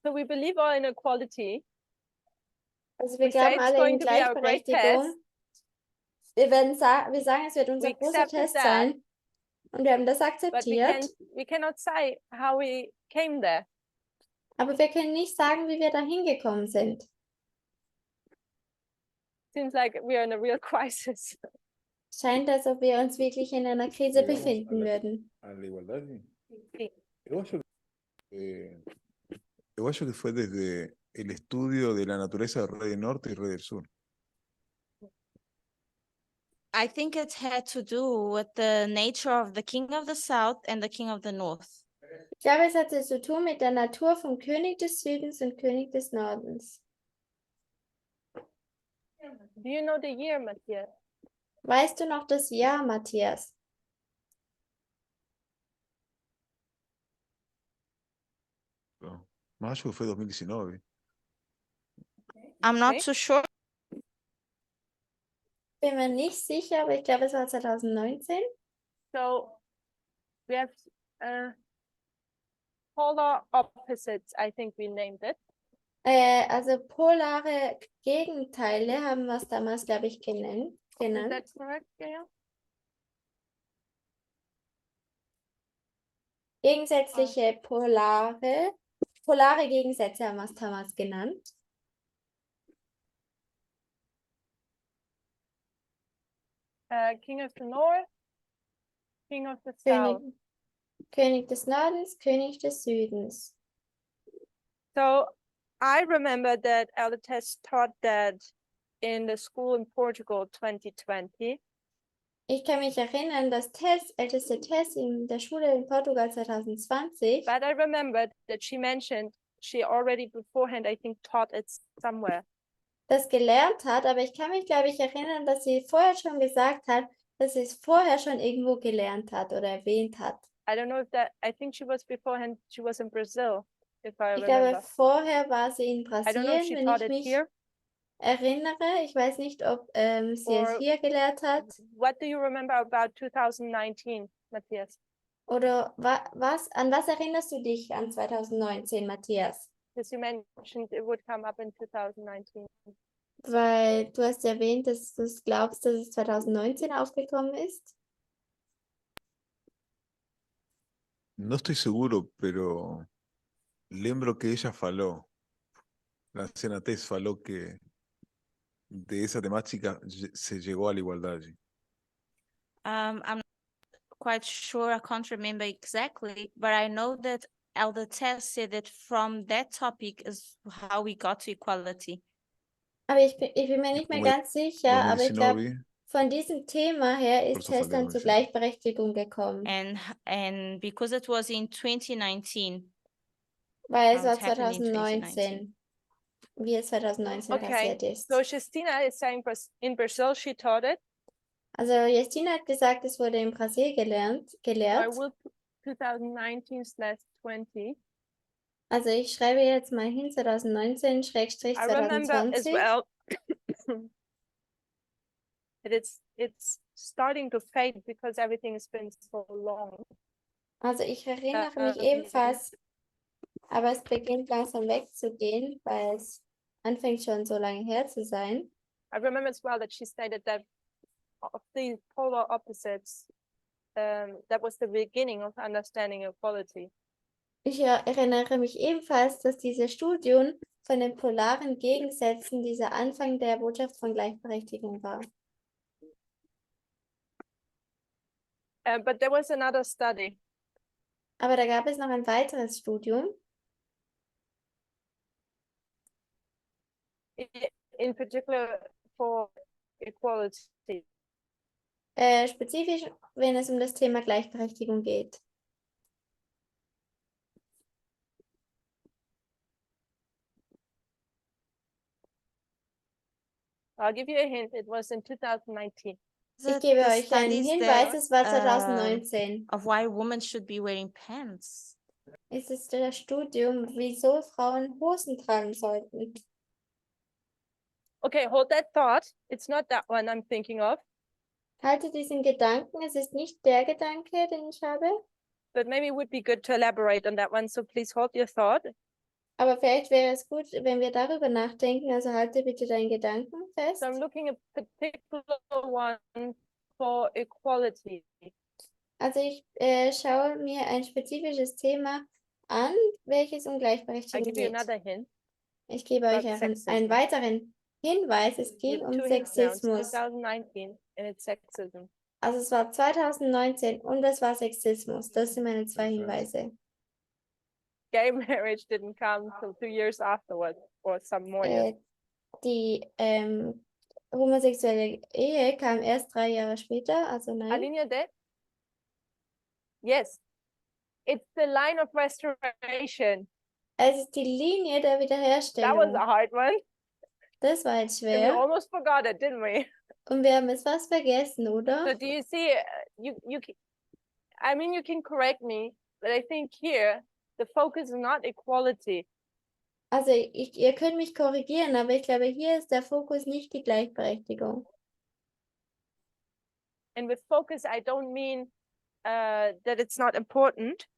So we believe all in equality. Also wir We say glauben it's alle going in to be our great Gleichberechtigung. test. Wir sagen, es wird unser We großer accepted Test that. sein. Und wir haben das But akzeptiert. we cannot say how we came there. Aber wir können nicht sagen, wie wir da hingekommen sind. Seems like we are in a real crisis. Scheint, als ob wir uns wirklich in einer Krise Llegamos befinden würden. a la igualdad. Sí. Sí. Igual yo que fue desde el estudio de la naturaleza del rey del norte y rey del sur. I think it had to do with the nature of the king of the south and the king of the north. Ich glaube, es hatte zu tun mit der Natur vom König des Südens und König des Nordens. Do you know the year, Matthias? Weißt du noch das Jahr, Matthias? No. Mayo que fue 2019. I'm not Okay. too sure. Bin mir nicht sicher, aber ich glaube, es war 2019. So we have polar opposites, I think we named it. Also polare Gegenteile haben wir es damals, glaube ich, Is genannt. that correct, Gail? Gegensätzliche polare Gegensätze haben wir es damals genannt. King of the North, King of the South. König des Nordens, König des Südens. So I remember that Elder Tess taught that in the school in Portugal 2020. Ich kann mich erinnern, dass älteste Tess in der Schule in Portugal 2020, But I remembered that she mentioned she already beforehand, I think, taught it somewhere. das gelernt hat, aber ich kann mich, glaube ich, erinnern, dass sie vorher schon gesagt hat, dass sie es vorher schon irgendwo gelernt hat oder erwähnt hat. I don't know if that, I think she was beforehand, she was in Brazil, if I Ich glaube, remember. vorher war sie in I don't know if Brasilien, she wenn taught ich it mich here. erinnere. Ich weiß nicht, ob sie es Or- hier gelehrt hat What do you remember about 2019, Matthias? oder an was erinnerst du dich an 2019, Matthias? Because you mentioned it would come up in 2019. Weil du hast erwähnt, dass du glaubst, dass es 2019 aufgekommen ist. No estoy seguro, pero lembro que ella faló. La anciana Tess faló que de esa temática se llegó a la igualdad allí. I'm not quite sure. I can't remember exactly, but I know that Elder Tess said that from that topic is how we got to equality. Aber ich bin mir nicht mehr Como ganz sicher, aber ich glaube, 2019, von diesem Thema her Por ist eso Tess falé dann zur 2019. Gleichberechtigung gekommen. And because it was in 2019, Weil es how war it happened in 2019, wie es 2019 Okay, passiert ist. so Justina is saying in Brazil she taught it. Also Justina hat gesagt, es wurde in Brasil So I gelehrt. will 2019/20. Also ich schreibe jetzt mal hin I remember as 2019/2020. well that it's starting to fade because everything has been so long. Also ich erinnere mich Ähm, ebenfalls, aber es beginnt langsam wegzugehen, weil es anfängt schon so lange her zu sein. I remember as well that she stated that of these polar opposites, that was the beginning of understanding equality. Ich erinnere mich ebenfalls, dass dieses Studium von den polaren Gegensätzen dieser Anfang der Botschaft von Gleichberechtigung war. But there was another study Aber da gab es noch ein weiteres Studium, in particular for equality. spezifisch, wenn es um das Thema Gleichberechtigung geht. I'll give you a hint. It was in 2019. Ich gebe euch einen Hinweis, es war 2019. Of why women should be wearing pants. Es ist das Studium, wieso Frauen Hosen tragen sollten. Okay, hold that thought. It's not that one I'm thinking of, Halte diesen Gedanken, es ist nicht der Gedanke, den ich habe, but maybe it would be good to elaborate on that one. So please hold your thought. aber vielleicht wäre es gut, wenn wir darüber nachdenken, also halte bitte deinen Gedanken fest. So I'm looking at a particular one for equality. Also ich schaue mir ein spezifisches Thema an, welches um I Gleichberechtigung give you geht. another hint. Ich gebe euch about einen sexism. weiteren Hinweis, es You ging have um two hints now. It's Sexismus. 2019 and it's sexism. Also es war 2019 und es war Sexismus. Das sind meine zwei Hinweise. Gay marriage didn't come till 2 years afterwards or some more years. Die homosexuelle Ehe kam erst 3 Jahre später, also nein. Alinea dead? Yes. It's the line of restoration. Es ist die Linie der That was Wiederherstellung. a hard one. Das war jetzt And we schwer. almost forgot it, didn't we? Und wir haben es fast vergessen, So oder? do you see, I mean, you can correct me, but I think here the focus is not equality. Also ihr könnt mich korrigieren, aber ich glaube, hier ist der Fokus nicht die Gleichberechtigung. And with focus, I don't mean that it's not important.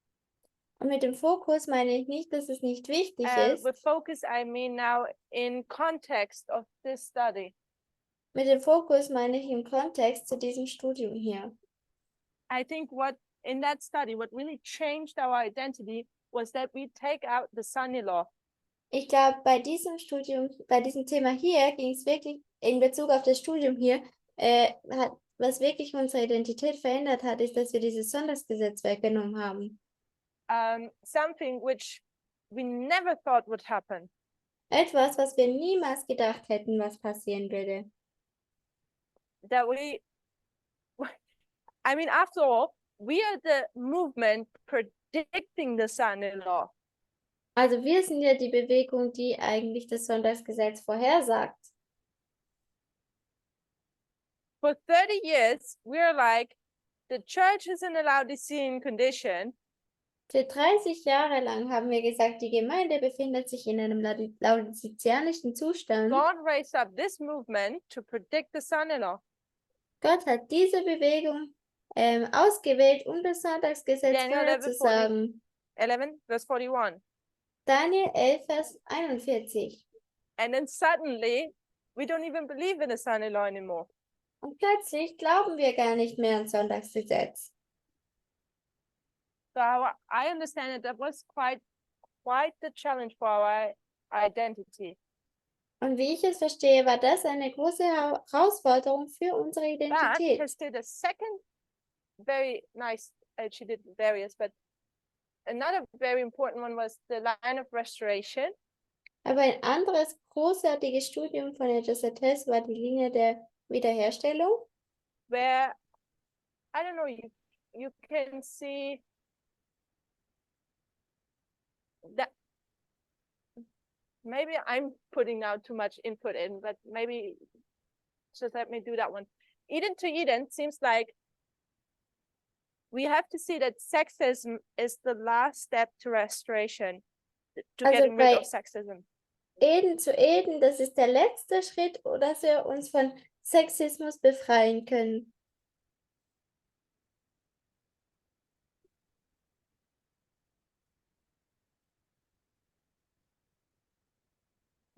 Und mit dem Fokus meine ich nicht, dass es nicht wichtig ist. With focus, I mean now in context of this study. Mit dem Fokus meine ich im Kontext zu diesem Studium hier. I think what in that study, what really changed our identity was that we take out the son-in-law. Ich glaube, bei diesem Studium, bei diesem Thema hier ging es wirklich in Bezug auf das Studium hier, was wirklich unsere Identität verändert hat, ist, dass wir dieses Sonntagsgesetz weggenommen haben. Something which we never thought would happen. Etwas, was wir niemals gedacht hätten, was passieren würde. That I mean, after all, we are the movement predicting the son-in-law. Also wir sind ja die Bewegung, die eigentlich das Sonntagsgesetz vorhersagt. For 30 years, we're like, the church is in a Laodicean condition. Für 30 Jahre lang haben wir gesagt, die Gemeinde befindet sich in einem laodizianischen Zustand. God raised up this movement to predict the son-in-law. Gott hat diese Bewegung ausgewählt, um das Sonntagsgesetz Daniel vorherzusagen. 11, verse 41. Daniel 11, Vers 41. And then suddenly, we don't even believe in the son-in-law anymore. Und plötzlich glauben wir gar nicht mehr an Sonntagsgesetz. So I understand that was quite the challenge for our identity. Und wie ich es verstehe, war das eine große Herausforderung für unsere But Identität. has did a second very nice, she did various, but another very important one was the line of restoration. Aber ein anderes großartiges Studium von der Tess war die Linie der Wiederherstellung, Where, I don't know, you can see that maybe I'm putting now too much input in, but maybe just let me do that one. Eden to Eden seems like we have to see that sexism is the last step to restoration, to Also getting rid bei of sexism. Eden zu Eden, das ist der letzte Schritt, dass wir uns von Sexismus befreien können.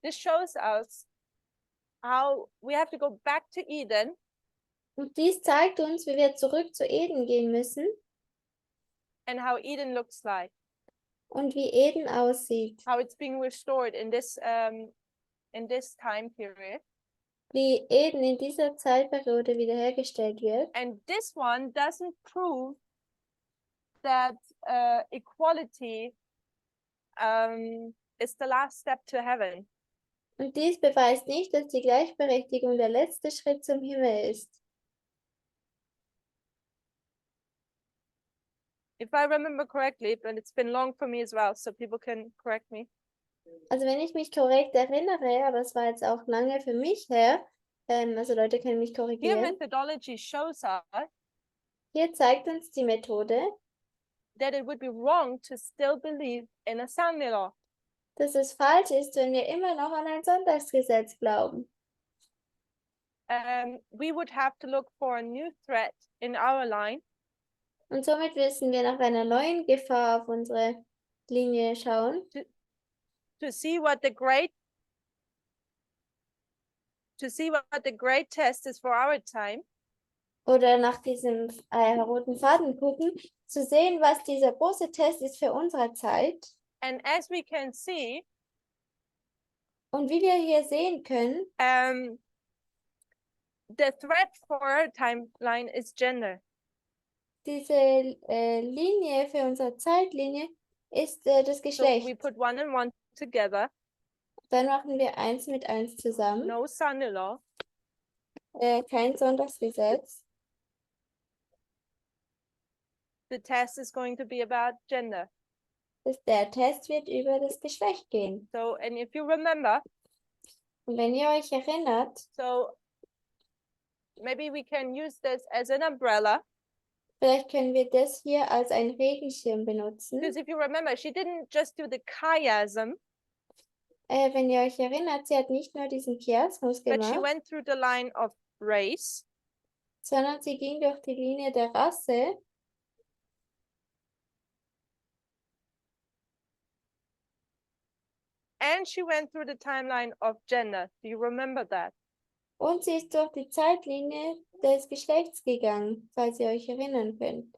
This shows us how we have to go back to Eden Und dies zeigt uns, wie wir zurück zu Eden gehen müssen and how Eden looks like, und wie Eden aussieht. how it's being restored in this time period. Wie Eden in dieser Zeitperiode wiederhergestellt wird. And this one doesn't prove that equality is the last step to heaven. Und dies beweist nicht, dass die Gleichberechtigung der letzte Schritt zum Himmel ist. If I remember correctly, but it's been long for me as well, so people can correct me. Also wenn ich mich korrekt erinnere, aber es war jetzt auch lange für mich her, also Leute können mich Here korrigieren. methodology shows us Hier zeigt uns die Methode, that it would be wrong to still believe in a son-in-law. dass es falsch ist, wenn wir immer noch an ein Sonntagsgesetz glauben. We would have to look for a new threat in our line. Und somit müssen wir nach einer neuen Gefahr auf unsere Linie schauen, to see what the great test is for our time, oder nach diesem roten Faden gucken, zu sehen, was dieser große Test ist für unsere Zeit. and as we can see, Und wie wir hier sehen können, the threat for our timeline is gender. diese Linie für unsere Zeitlinie ist das So Geschlecht. we put 1 and 1 together. Dann machen wir 1 mit 1 zusammen. No son-in-law. Kein Sonntagsgesetz. The test is going to be about gender. Der Test wird über das Geschlecht gehen. So, and if you remember, Und wenn ihr euch erinnert, so maybe we can use this as an umbrella. vielleicht können wir das hier als ein Regenschirm benutzen. Because if you remember, she didn't just do the chiasm, Wenn ihr euch erinnert, sie hat nicht nur diesen Chiasmus but she gemacht, went through the line of race, sondern sie ging durch die Linie der Rasse and she went through the timeline of gender. Do you remember that? und sie ist durch die Zeitlinie des Geschlechts gegangen, falls ihr euch erinnern könnt.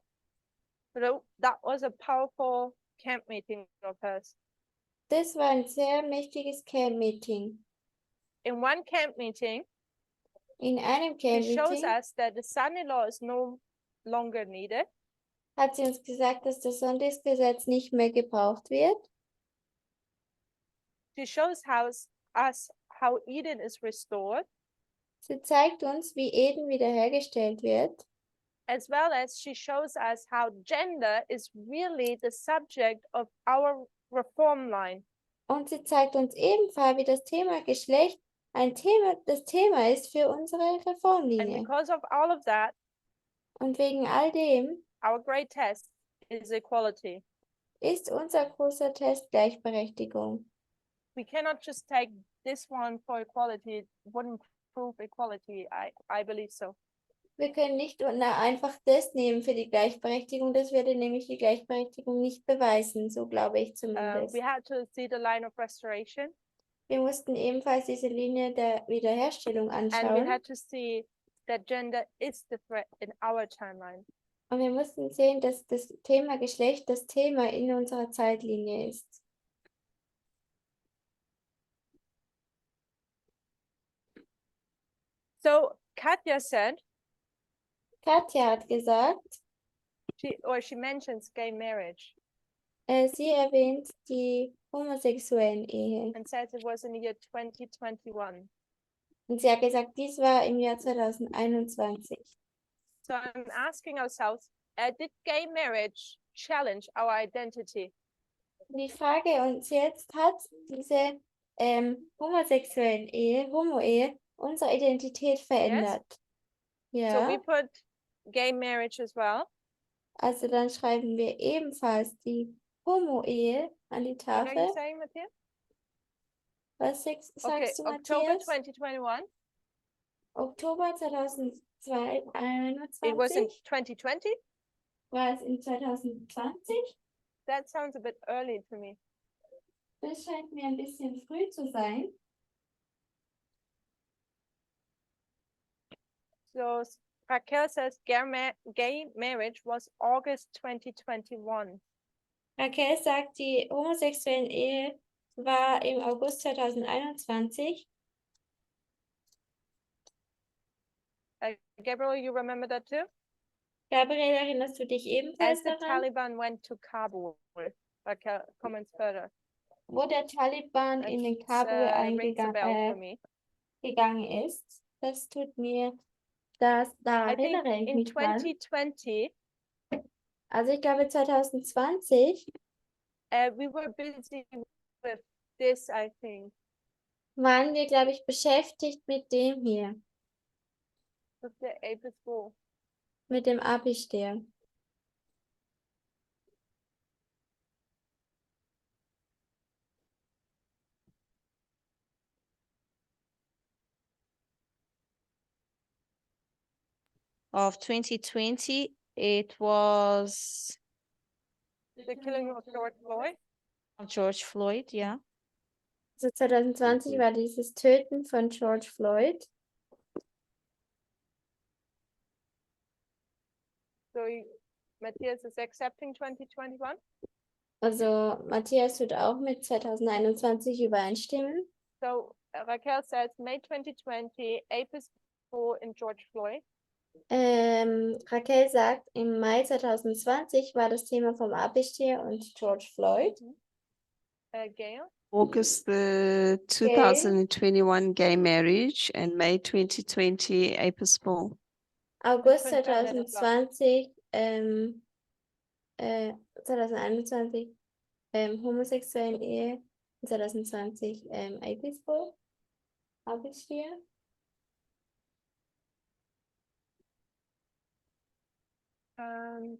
So that was a powerful camp meeting of hers. Das war ein sehr mächtiges Camp-Meeting. In one camp meeting, In einem she shows Camp-Meeting us that the son-in-law is no longer needed. hat sie uns gesagt, dass das Sonntagsgesetz nicht mehr gebraucht wird. She shows us how Eden is restored, Sie zeigt uns, wie Eden wiederhergestellt wird. as well as she shows us how gender is really the subject of our reform line. Und sie zeigt uns ebenfalls, wie das Thema Geschlecht das Thema ist für unsere And Reformlinie. because of all of that, Und wegen all dem our great test is equality. ist unser großer Test Gleichberechtigung. We cannot just take this one for equality. It wouldn't prove equality. I believe so. Wir können nicht einfach das nehmen für die Gleichberechtigung, das würde nämlich die Gleichberechtigung nicht beweisen, so glaube ich zumindest. We had to see the line of restoration, Wir mussten ebenfalls diese Linie der Wiederherstellung and we anschauen had to see that gender is the threat in our timeline. und wir mussten sehen, dass das Thema Geschlecht das Thema in unserer Zeitlinie ist. So Katja said, Katja hat gesagt, she mentions gay marriage sie erwähnt die homosexuellen Ehe. and says it was in the year 2021. Und sie hat gesagt, dies war im Jahr 2021. So I'm asking ourselves, did gay marriage challenge our identity? Die Frage uns jetzt, hat diese homosexuellen Ehe, Homo-Ehe, unsere Identität verändert? So Ja, we put gay marriage as well. also dann schreiben wir ebenfalls die Homo-Ehe an die What are you Tafel. saying, Matthias? Was Okay, sagst du, October Matthias? 2021. Oktober It was in 2021? 2020. War es in 2020? That sounds a bit early to me. Das scheint mir ein bisschen früh zu sein. So Raquel says gay marriage was August 2021. Raquel sagt, die homosexuelle Ehe war im August 2021. Gabriel, you remember that too? Gabriel, erinnerst du dich As ebenfalls the daran, Taliban went to Kabul. Raquel comments further. wo der Taliban in den Kabul Rings a bell for me. gegangen ist? Das tut mir, daran I think erinnere ich in mich dran. 2020, Also ich glaube 2020 we were busy with this, I think. waren wir, glaube ich, beschäftigt mit dem hier, With the APIS school. mit dem Abi-Stern. Of 2020, it was The killing of George Floyd. George Floyd, yeah. Also 2020 war dieses Töten von George Floyd. So Matthias is accepting 2021. Also Matthias wird auch mit 2021 übereinstimmen. So Raquel says May 2020, APIS school in George Floyd. Raquel sagt, im Mai 2020 war das Thema vom Abi-Stier und George Floyd. Gail. August the 2021 gay marriage and May 2020 APIS ball. August könnte man das 2020, 2021 homosexuellen Ehe, 2020 Abi-Stier.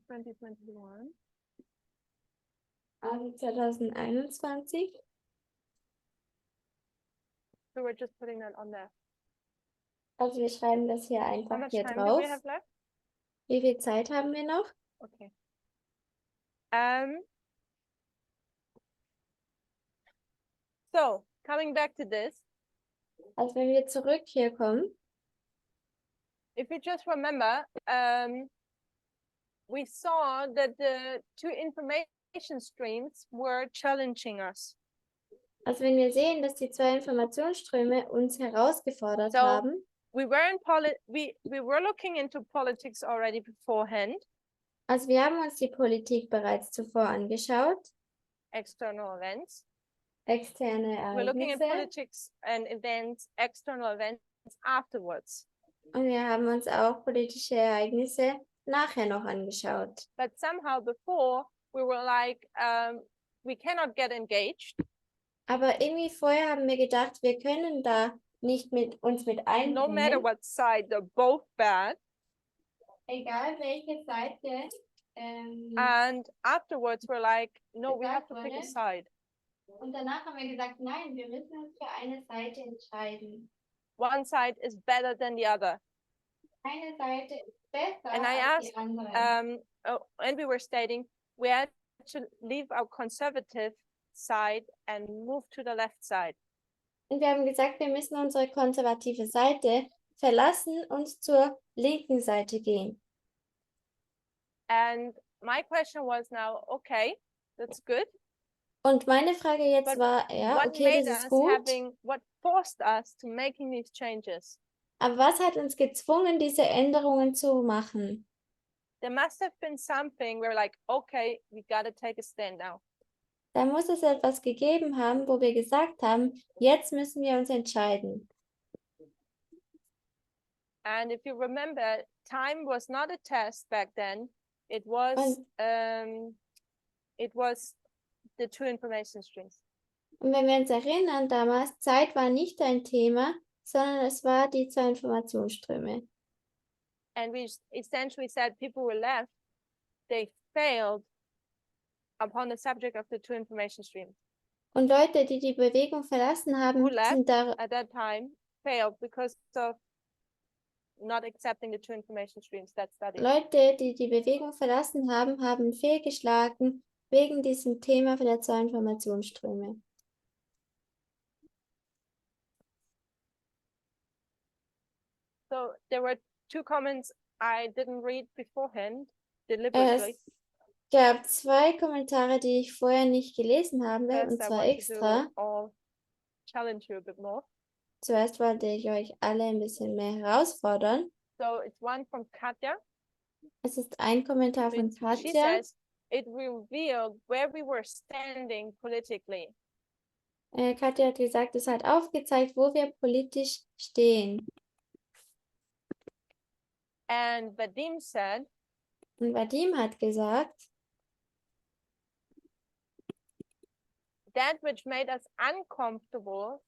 2021. Also 2021. So we're just putting that on there. Also wir schreiben das hier How einfach much hier time do drauf. we have left? Wie viel Zeit haben wir noch? Okay. So coming back to this, Also wenn wir zurück hier kommen, if you just remember, we saw that the two information streams were challenging us. also wenn wir sehen, dass die zwei Informationsströme uns herausgefordert So, haben, We were in we were looking into politics already beforehand, also wir haben uns die Politik bereits zuvor angeschaut, external events. externe We're looking at Ereignisse, politics and events, external events afterwards. und wir haben uns auch politische Ereignisse nachher noch angeschaut. But somehow before we were like, we cannot get engaged. Aber irgendwie vorher haben wir gedacht, wir können da nicht uns mit No matter einbringen, what side, they're both bad. egal welche Seite. And afterwards we're like, no, we have to pick a Gesagt side. Und danach haben wir gesagt, nein, wir müssen uns für eine Seite entscheiden. One side is better than the other. Eine Seite ist besser And I als die asked, andere. and we were stating we had to leave our conservative side and move to the left side. Und wir haben gesagt, wir müssen unsere konservative Seite verlassen und zur linken Seite gehen. And my question was now, okay, that's good. Und meine Frage jetzt But war, ja, what okay, made das ist us gut, what forced us to making these changes? aber was hat uns gezwungen, diese Änderungen zu machen? There must have been something where like, okay, we gotta take a stand now. Da muss es etwas gegeben haben, wo wir gesagt haben, jetzt müssen wir uns entscheiden. And if you remember, time was not a test back then. It was the two information streams. Und wenn wir uns erinnern, damals, Zeit war nicht ein Thema, sondern es war die zwei Informationsströme. And we essentially said people were left, they failed upon the subject of the two information streams. Und Leute, die die Bewegung verlassen haben, Who left sind da, at that time failed because of not accepting the two information streams that study. Leute, die die Bewegung verlassen haben, haben fehlgeschlagen wegen diesem Thema der zwei Informationsströme. So there were two comments I didn't read beforehand Es deliberately. gab 2 Kommentare, die ich vorher nicht gelesen habe, First, und I zwar want to extra. all challenge you a bit more. Zuerst wollte ich euch alle ein bisschen mehr herausfordern. So it's one from Katja. Es ist ein Kommentar von She Katja. says it revealed where we were standing politically. Katja hat gesagt, es hat aufgezeigt, wo wir politisch stehen. And Vadim said, Und Vadim hat gesagt, that which made us uncomfortable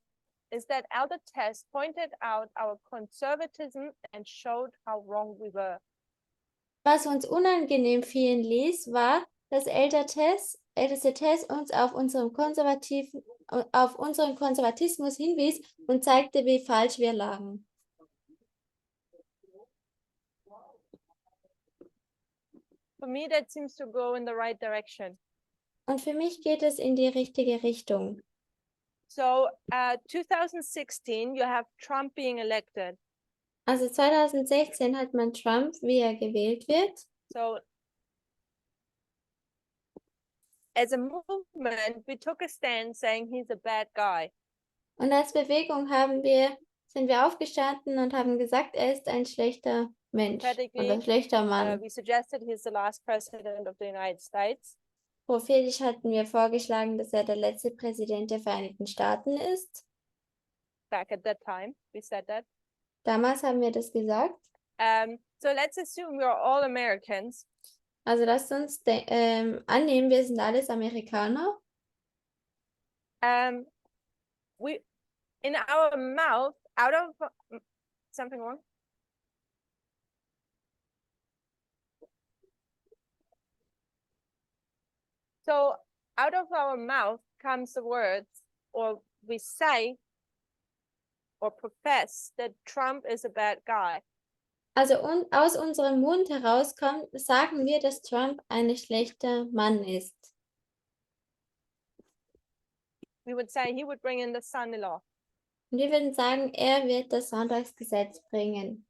is that Elder Tess pointed out our conservatism and showed how wrong we were. was uns unangenehm fielen ließ, war, dass älteste Tess uns auf unseren Konservatismus hinwies und zeigte, wie falsch wir lagen. For me, that seems to go in the right direction. Und für mich geht es in die richtige Richtung. So 2016, you have Trump being elected. Also 2016 hat man Trump, wie er gewählt wird. So as a movement, we took a stand saying he's a bad guy. Und als Bewegung sind wir aufgestanden und haben gesagt, er ist ein schlechter Mensch oder ein schlechter Mann. We suggested he's the last president of the United States. Prophetisch hatten wir vorgeschlagen, dass er der letzte Präsident der Vereinigten Staaten ist. Back at that time, we said that. Damals haben wir das gesagt. So let's assume we are all Americans. Also lasst uns annehmen, wir sind alles Amerikaner. We, in our mouth, out of something wrong. So out of our mouth comes the words, or we say or profess that Trump is a bad guy. Also aus unserem Mund herauskommt, sagen wir, dass Trump ein schlechter Mann ist. We would say he would bring in the son-in-law. Und wir würden sagen, er wird das Sonntagsgesetz bringen.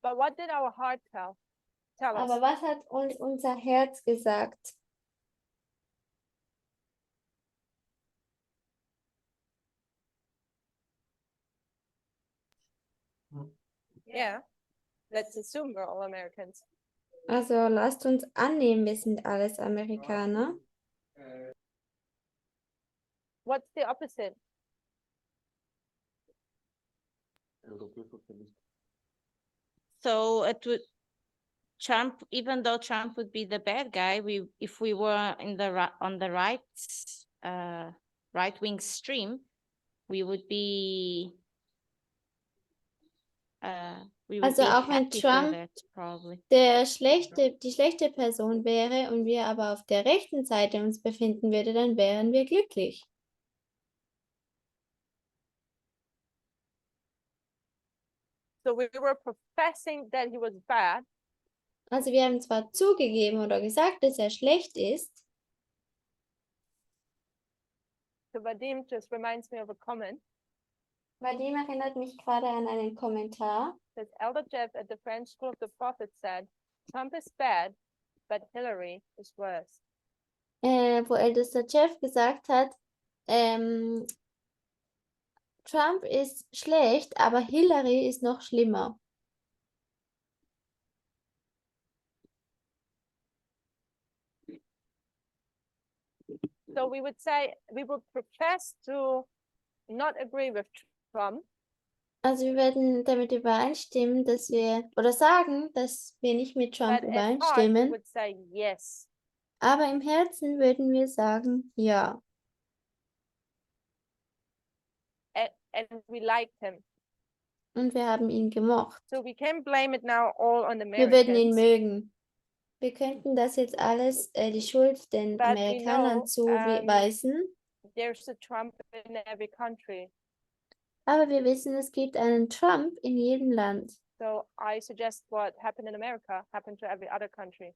But what did our heart tell us? Aber was hat uns unser Herz gesagt? Yeah, let's assume we're all Americans. Also lasst uns annehmen, wir sind alles Amerikaner. What's the opposite? So it would Trump, even though Trump would be the bad guy, if we were on the right wing stream, we would be Also auch wenn happy Trump for that, probably. die schlechte Person wäre und wir aber auf der rechten Seite uns befinden würden, dann wären wir glücklich. So we were professing that he was bad. Also wir haben zwar zugegeben oder gesagt, dass er schlecht ist. So Vadim just reminds me of a comment. Vadim erinnert mich gerade an einen Kommentar. That Elder Jeff at the French School of the Prophets said, Trump is bad, but Hillary is worse. Wo ältester Jeff gesagt hat, Trump ist schlecht, aber Hillary ist noch schlimmer. So we would profess to not agree with Trump. Also wir werden damit übereinstimmen, dass wir, oder sagen, dass wir nicht mit Trump But at heart, we übereinstimmen, would say yes. aber im Herzen würden wir sagen, ja. And we liked him. Und wir haben ihn gemocht. So we can blame it now all on the Wir würden ihn Americans. mögen. Wir könnten das jetzt alles, die Schuld den But we Amerikanern know, zuweisen, There's a Trump in every country. aber wir wissen, es gibt einen Trump in jedem Land. So I suggest what happened in America happened to every other country.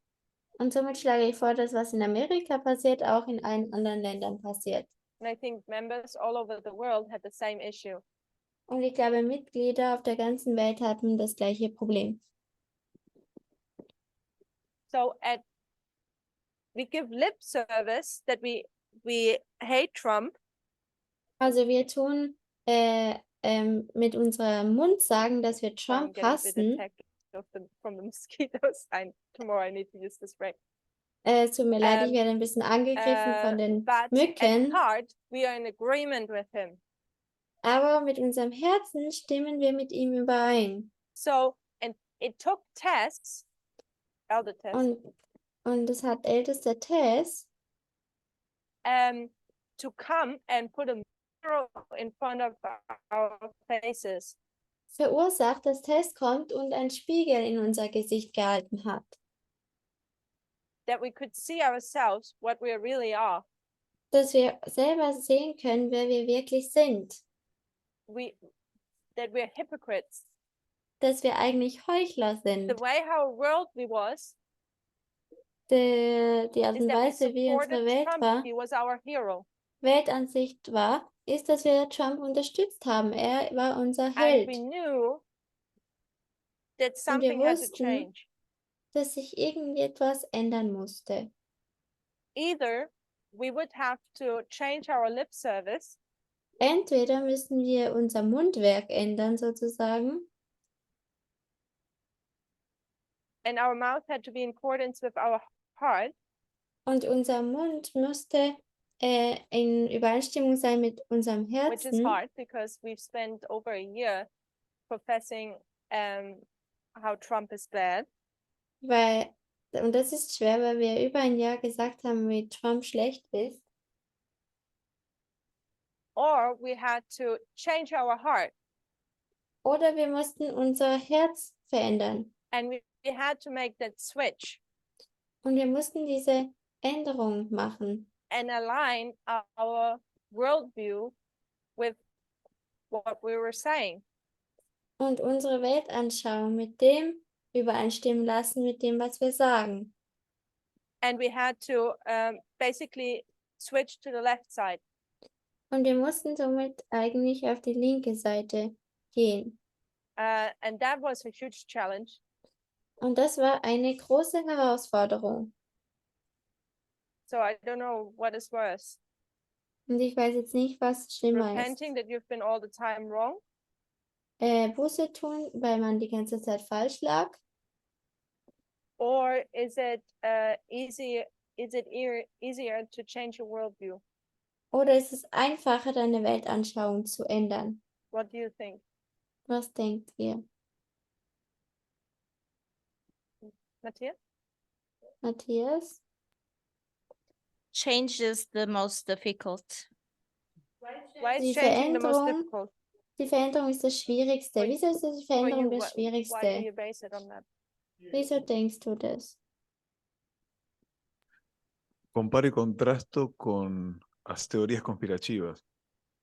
Und somit schlage ich vor, dass was in Amerika passiert, auch in allen anderen Ländern passiert. And I think members all over the world had the same issue. Und ich glaube, Mitglieder auf der ganzen Welt hatten das gleiche Problem. So we give lip service that we hate Trump, Also wir tun mit unserem Mund sagen, dass wir Sorry, I'm Trump getting a bit hassen. attacked from the mosquitoes. Tomorrow I need to use the spray. Es tut mir leid, ich Ähm, werde ein bisschen angegriffen von den But at Mücken. heart, we are in agreement with him. Aber mit unserem Herzen stimmen wir mit ihm überein. So, and it took tests, elder tests, Und es hat ältester Tess to come and put a mirror in front of our faces. verursacht, dass Tess kommt und einen Spiegel in unser Gesicht gehalten hat. That we could see ourselves, what we really are. Dass wir selber sehen können, wer wir wirklich sind. That we're hypocrites. Dass wir eigentlich Heuchler The sind. way how worldly was Die Art is und that we Weise, wie unsere supported Welt Trump. war, He was our hero. Weltansicht war, ist, dass wir Trump unterstützt haben. Er war unser And Held. we knew that Und wir something had to wussten, change. dass sich irgendetwas ändern musste. Either we would have to change our lip service, Entweder müssen wir unser Mundwerk ändern, sozusagen, and our mouth had to be in accordance with our heart, und unser Mund musste in Übereinstimmung sein mit unserem which is Herzen, hard because we've spent over a year professing how Trump is bad. und das ist schwer, weil wir über ein Jahr gesagt haben, wie Trump schlecht ist. Or we had to change our heart, Oder wir mussten unser Herz verändern. and we had to make that switch Und wir mussten diese Änderung machen and align our worldview with what we were saying. und unsere Weltanschauung mit dem übereinstimmen lassen, mit dem, was wir sagen. And we had to basically switch to the left side. Und wir mussten somit eigentlich auf die linke Seite gehen. And that was a huge challenge. Und das war eine große Herausforderung. So I don't know what is worse. Und ich weiß jetzt nicht, was schlimmer ist. Repenting that you've been all the time wrong, Buße tun, weil man die ganze Zeit falsch lag. or is it easier to change your worldview? Oder ist es einfacher, deine Weltanschauung zu ändern? What do you think, Was denkt ihr, Matthias? Matthias? Change is the most difficult. Why is Die changing the most Veränderung- difficult? Die Veränderung ist das Schwierigste. Wait, Wieso ist die For Veränderung you, das why do Schwierigste? you base it on that? Wieso denkst du das? Comparo y contrasto con las teorías conspirativas.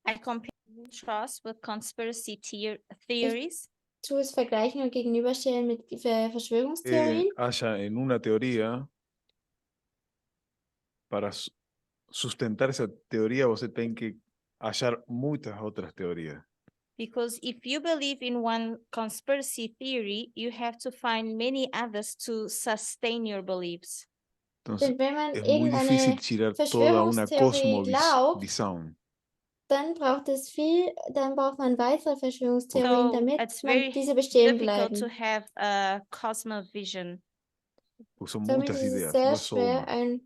I compare trust with conspiracy theories. Tu es vergleichen und gegenüberstellen mit Verschwörungstheorien. Haya en una teoría, para sustentar esa teoría, você tem que hallar muchas otras teorías. Because if you believe in one conspiracy theory, you have to find many others to sustain your beliefs. Entonces, Denn wenn man es muy difícil irgendeine tirar toda una Verschwörungstheorie glaubt, cosmovisión. dann braucht man weitere Verschwörungstheorien, So damit it's man very diese bestehen difficult to bleiben. have a cosmovision. Pues son Somit muchas ist es ideas, sehr no es solo schwer, una.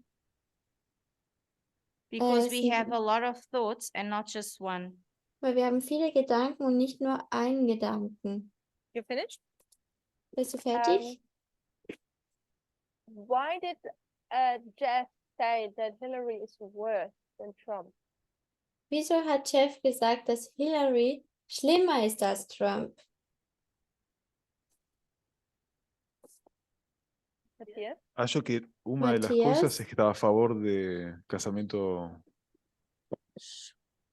Because es we sind- have a lot of thoughts and not just one. weil wir haben viele Gedanken und nicht nur einen Gedanken. You finished? Bist du fertig? Why did Jeff say that Hillary is worse than Trump? Wieso hat Jeff gesagt, dass Hillary schlimmer ist als Trump? Matthias? Hallo que una de las Matías. cosas es que estaba a favor de casamiento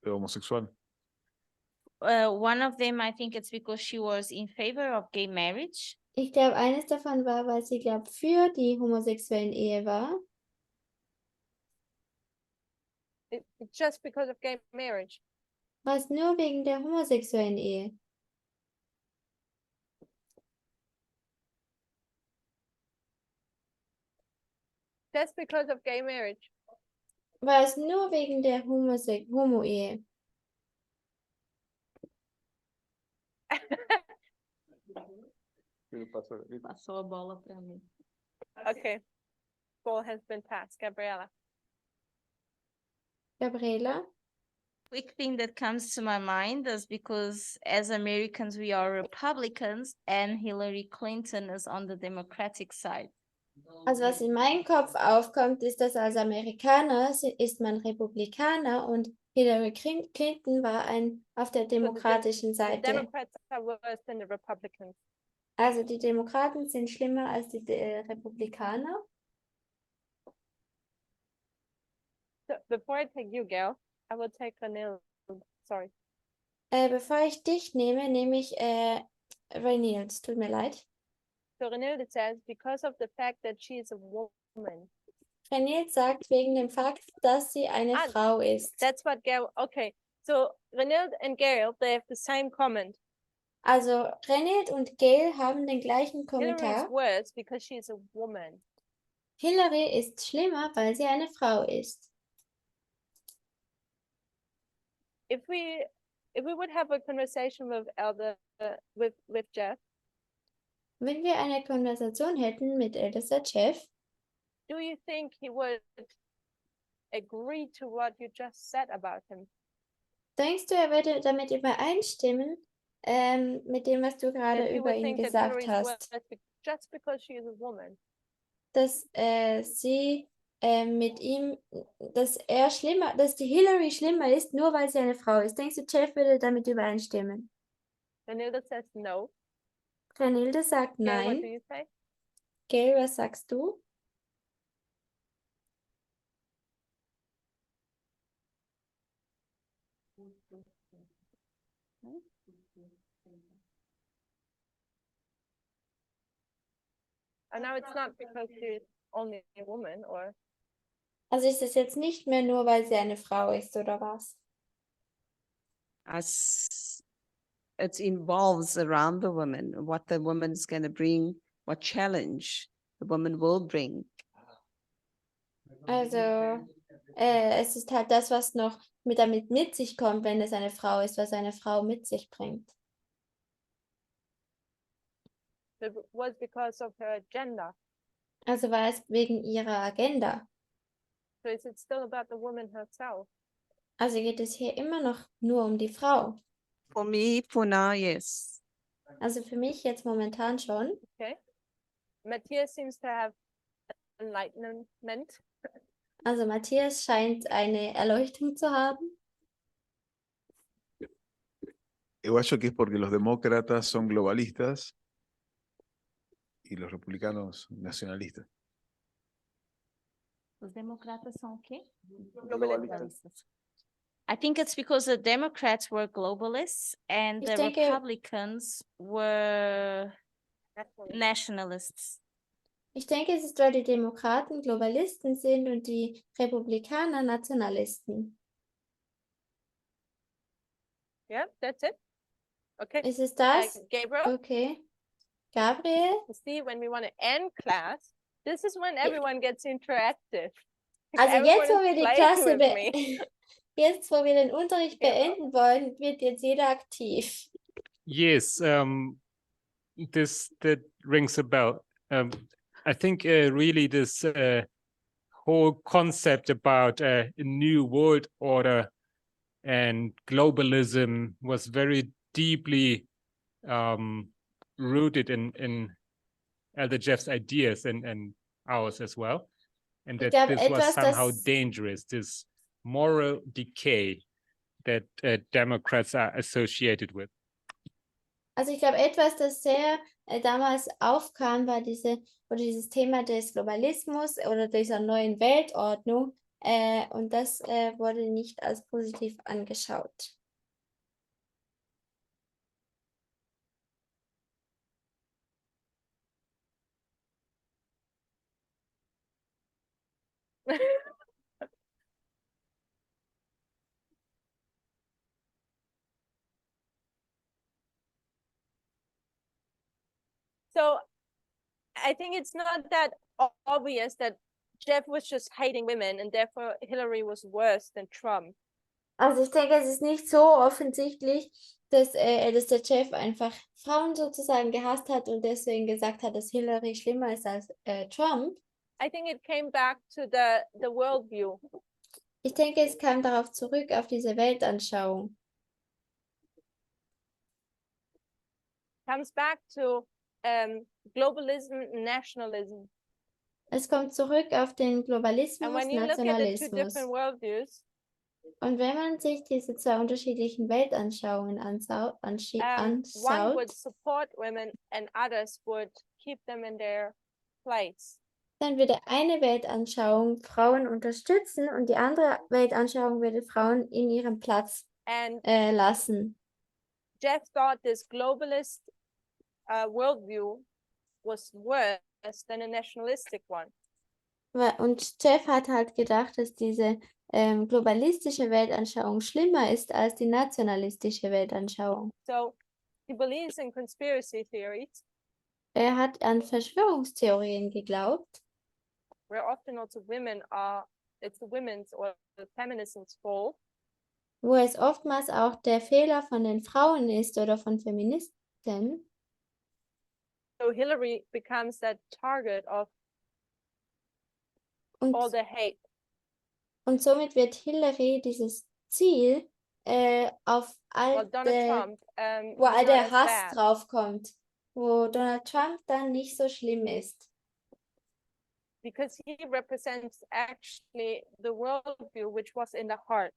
homosexual. One of them, I think it's because she was in favor of gay marriage. Ich glaube, eines davon war, weil sie, glaube für die homosexuellen Ehe war. It's just because of gay marriage. War es nur wegen der homosexuellen Ehe? Just because of gay marriage. War es nur wegen der Homo-Ehe? Passou a bola para mim. Okay. Ball has been passed. Gabriela. Gabriela? Quick thing that comes to my mind is because as Americans, we are Republicans and Hillary Clinton is on the Democratic side. Also was in meinem Kopf aufkommt, ist, dass als Amerikaner ist man Republikaner und Hillary Clinton war auf der demokratischen The Seite. Democrats are worse than the Republicans. Also die Demokraten sind schlimmer als die Republikaner. So before I take you, Gail, I will take Ranil. Sorry. Bevor ich dich nehme, nehme ich Ranil. Es tut mir leid. So Ranil, it says, because of the fact that she is a woman. Ranil sagt wegen dem Fakt, dass sie eine Frau ist. That's what Gail, okay. So Ranil and Gail, they have the same comment. Also Ranil und Gail haben den gleichen Hillary is Kommentar. worse because she is a woman. Hillary ist schlimmer, weil sie eine Frau ist. If we would have a conversation with with Jeff, Wenn wir eine Konversation hätten mit ältester Jeff, do you think he would agree to what you just said about him? denkst du, er würde damit übereinstimmen, mit dem, was du gerade That he über would ihn think that gesagt Hillary is hast, worse just because she is a woman? dass sie mit ihm, dass die Hillary schlimmer ist, nur weil sie eine Frau ist. Denkst du, Jeff würde damit übereinstimmen? Vanilla says no. Renilde sagt Gail, what do nein. you say? Gail, was sagst du? And now it's not because she's only a woman, or Also ist es jetzt nicht mehr nur, weil sie eine Frau ist, oder was? As it involves around the woman, what the woman's going to bring, what challenge the woman will bring. Also es ist halt das, was noch damit mit sich kommt, wenn es eine Frau ist, was eine Frau mit sich bringt. it was because of her gender. Also war es wegen ihrer Agenda. So is it still about the woman herself? Also geht es hier immer noch nur um die Frau. For me, for now, yes. Also für mich jetzt momentan schon. Okay. Matthias seems to have enlightenment. Also Matthias scheint eine Erleuchtung zu haben. Yo acho que es porque los demócratas son globalistas y los republicanos nacionalistas. Os democratas são o quê? Globalistas. I think it's because the Democrats were globalists and Ich the denke- Republicans were nationalists. Ich denke, es ist, weil die Demokraten Globalisten sind und die Republikaner Nationalisten. Yeah, that's it. Okay. Ist es das? Gabriel, Okay. Gabriel? you see, when we want to end class, this is when everyone gets interactive. Also jetzt, wo Everyone wir is die playing Klasse with me. jetzt, wo wir den Unterricht Ja. beenden wollen, wird jetzt jeder aktiv. Yes, that rings a bell. I think really this whole concept about a new world order and globalism was very deeply rooted in Elder Jeff's ideas and ours as well. And Ich that glaub, this was etwas, somehow das- dangerous, this moral decay that Democrats are associated with. Also ich glaube, etwas, das sehr damals aufkam, war dieses Thema des Globalismus oder dieser neuen Weltordnung. Und das wurde nicht als positiv angeschaut. So I think it's not that obvious that Jeff was just hating women, and therefore Hillary was worse than Trump. Also ich denke, es ist nicht so offensichtlich, dass der Chef einfach Frauen sozusagen gehasst hat und deswegen gesagt hat, dass Hillary schlimmer ist als Trump. I think it came back to the worldview. Ich denke, es kam darauf zurück, auf diese Weltanschauung. Comes back to globalism, nationalism. Es kommt zurück auf den And Globalismus, when you look at the two Nationalismus. different worldviews, Und wenn man sich diese zwei unterschiedlichen Weltanschauungen one anschaut, would support women and others would keep them in their place. dann würde eine Weltanschauung Frauen unterstützen und die andere Weltanschauung würde Frauen in ihrem Platz And lassen. Jeff thought this globalist worldview was worse than a nationalistic one. Und Jeff hat halt gedacht, dass diese globalistische Weltanschauung schlimmer ist als die nationalistische Weltanschauung. So he believes in conspiracy theories, Er hat an Verschwörungstheorien geglaubt, where often also it's the women's or the feminism's fault. wo es oftmals auch der Fehler von den Frauen ist oder von Feministen. So Hillary becomes that target of all Und, the hate. und somit wird Hillary dieses Ziel auf Well, all Donald der, Trump, wo all not der as Hass bad. draufkommt, wo Donald Trump dann nicht so schlimm ist. Because he represents actually the worldview which was in the heart.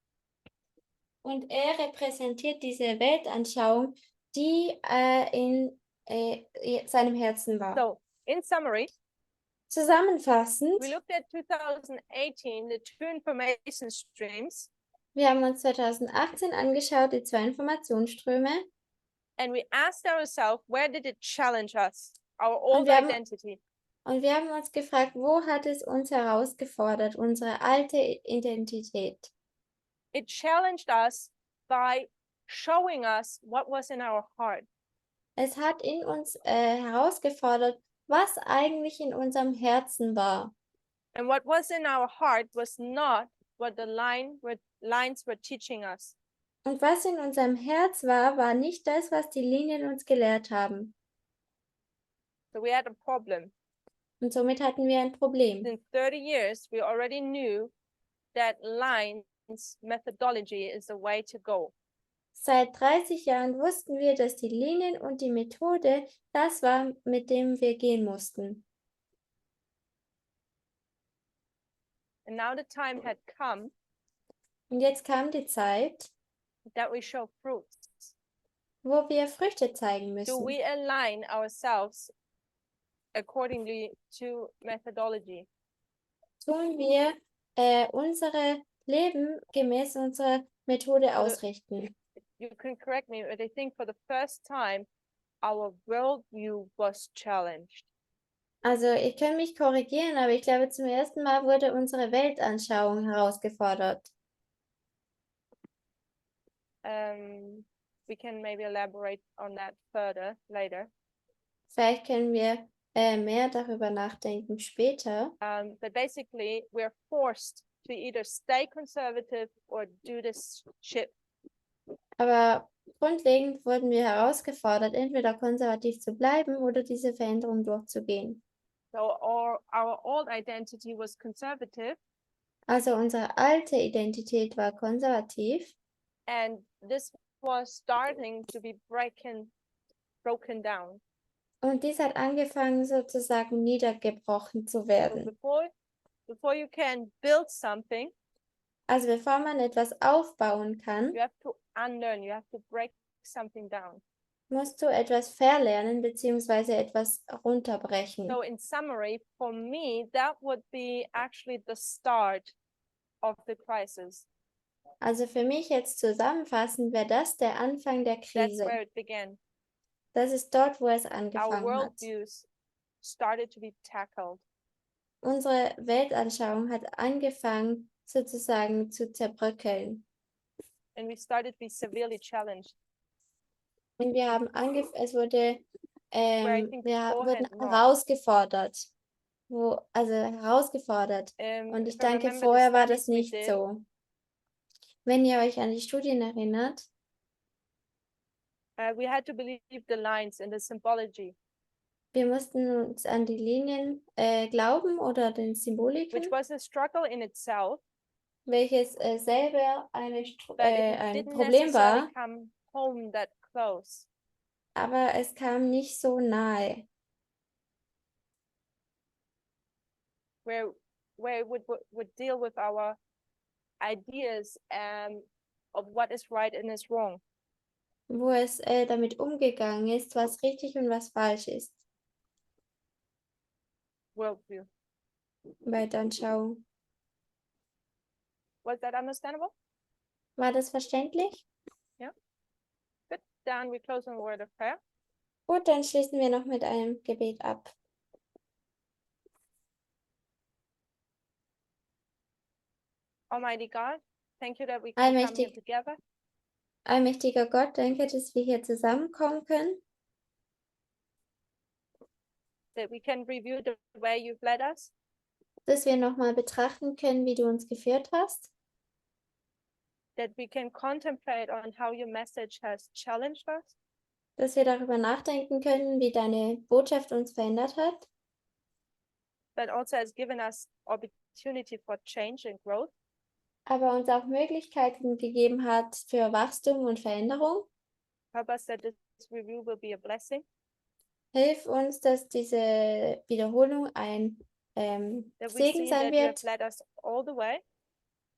Und er repräsentiert diese Weltanschauung, die in seinem Herzen war. So in summary, Zusammenfassend, we looked at 2018, the two information streams, wir haben uns 2018 angeschaut, die zwei Informationsströme, and we asked ourselves, where did it challenge us, our old wir haben- identity? und wir haben uns gefragt, wo hat es uns herausgefordert, unsere alte Identität? It challenged us by showing us what was in our heart. Es hat in uns herausgefordert, was eigentlich in unserem Herzen war. And what was in our heart was not what the lines were teaching us. Und was in unserem Herz war, war nicht das, was die Linien uns gelehrt haben. So we had a problem. Und somit hatten wir ein Problem. In 30 years, we already knew that lines methodology is the way to go. Seit 30 Jahren wussten wir, dass die Linien und die Methode das war, mit dem wir gehen mussten. And now the time had come Und jetzt kam die Zeit, that we show fruits. wo wir Früchte zeigen Do müssen. we align ourselves accordingly to methodology? Tun wir unsere Leben gemäß unserer Methode ausrichten. You can correct me, but I think for the first time, our worldview was challenged. Also ich kann mich korrigieren, aber ich glaube, zum ersten Mal wurde unsere Weltanschauung herausgefordert. We can maybe elaborate on that further later. Vielleicht können wir mehr darüber nachdenken später. But basically, we're forced to either stay conservative or do this shift. Aber grundlegend wurden wir herausgefordert, entweder konservativ zu bleiben oder diese Veränderung durchzugehen. So our old identity was conservative, Also unsere alte Identität war konservativ and this was starting to be broken down. und dies hat angefangen sozusagen niedergebrochen zu So werden. before you can build something, Also bevor man etwas aufbauen kann, you have to unlearn, you have to break something down. musst du etwas verlernen bzw. etwas runterbrechen. So in summary, for me, that would be actually the start of the crisis. Also für mich jetzt zusammenfassend wäre das der Anfang der That's Krise. where it began. Das ist dort, wo es Our angefangen hat. worldviews started to be tackled. Unsere Weltanschauung hat angefangen sozusagen zu zerbröckeln. And we started to be severely challenged. Und wir haben wir think wurden beforehand not. herausgefordert. also herausgefordert. Und ich If I denke, remember the vorher war das studies we nicht did, so. Wenn ihr euch an die Studien erinnert, we had to believe the lines in the symbology, wir mussten uns an die Linien glauben oder den Symboliken, which was a struggle in itself, welches selber but it ein didn't Problem necessarily war, come home that close. aber es kam nicht so nahe, where it would deal with our ideas of what is right and is wrong. wo es damit umgegangen ist, was richtig und was falsch ist. Worldview. Weltanschauung. Was that understandable? War das verständlich? Good. Then we close on a word of prayer. Gut, dann schließen wir noch mit einem Gebet ab. Almighty God, thank you that we can come here together. Allmächtiger Gott, danke, dass wir hier zusammenkommen können, That we can review the way you've led us. dass wir nochmal betrachten können, wie du uns geführt hast, That we can contemplate on how your message has challenged us. dass wir darüber nachdenken können, wie deine Botschaft uns verändert hat, But also has given us opportunity for change and growth. aber uns auch Möglichkeiten gegeben hat für Wachstum und Veränderung. Help us that this review will be a blessing. Hilf uns, dass diese Wiederholung ein That we Segen see sein that you have wird, led us all the way.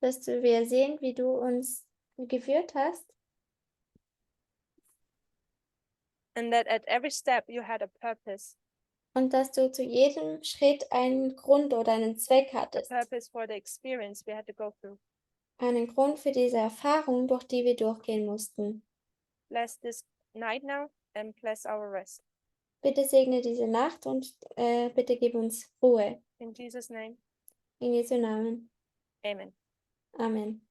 dass wir sehen, wie du uns geführt hast And that at every step you had a purpose. und dass du zu jedem Schritt einen Grund oder einen Zweck hattest. Purpose for the experience we had to go through. Einen Grund für diese Erfahrung, durch die wir durchgehen mussten. Bless this night now and bless our rest. Bitte segne diese Nacht und bitte gib uns Ruhe. In Jesus' name, In Jesu Namen. amen. Amen.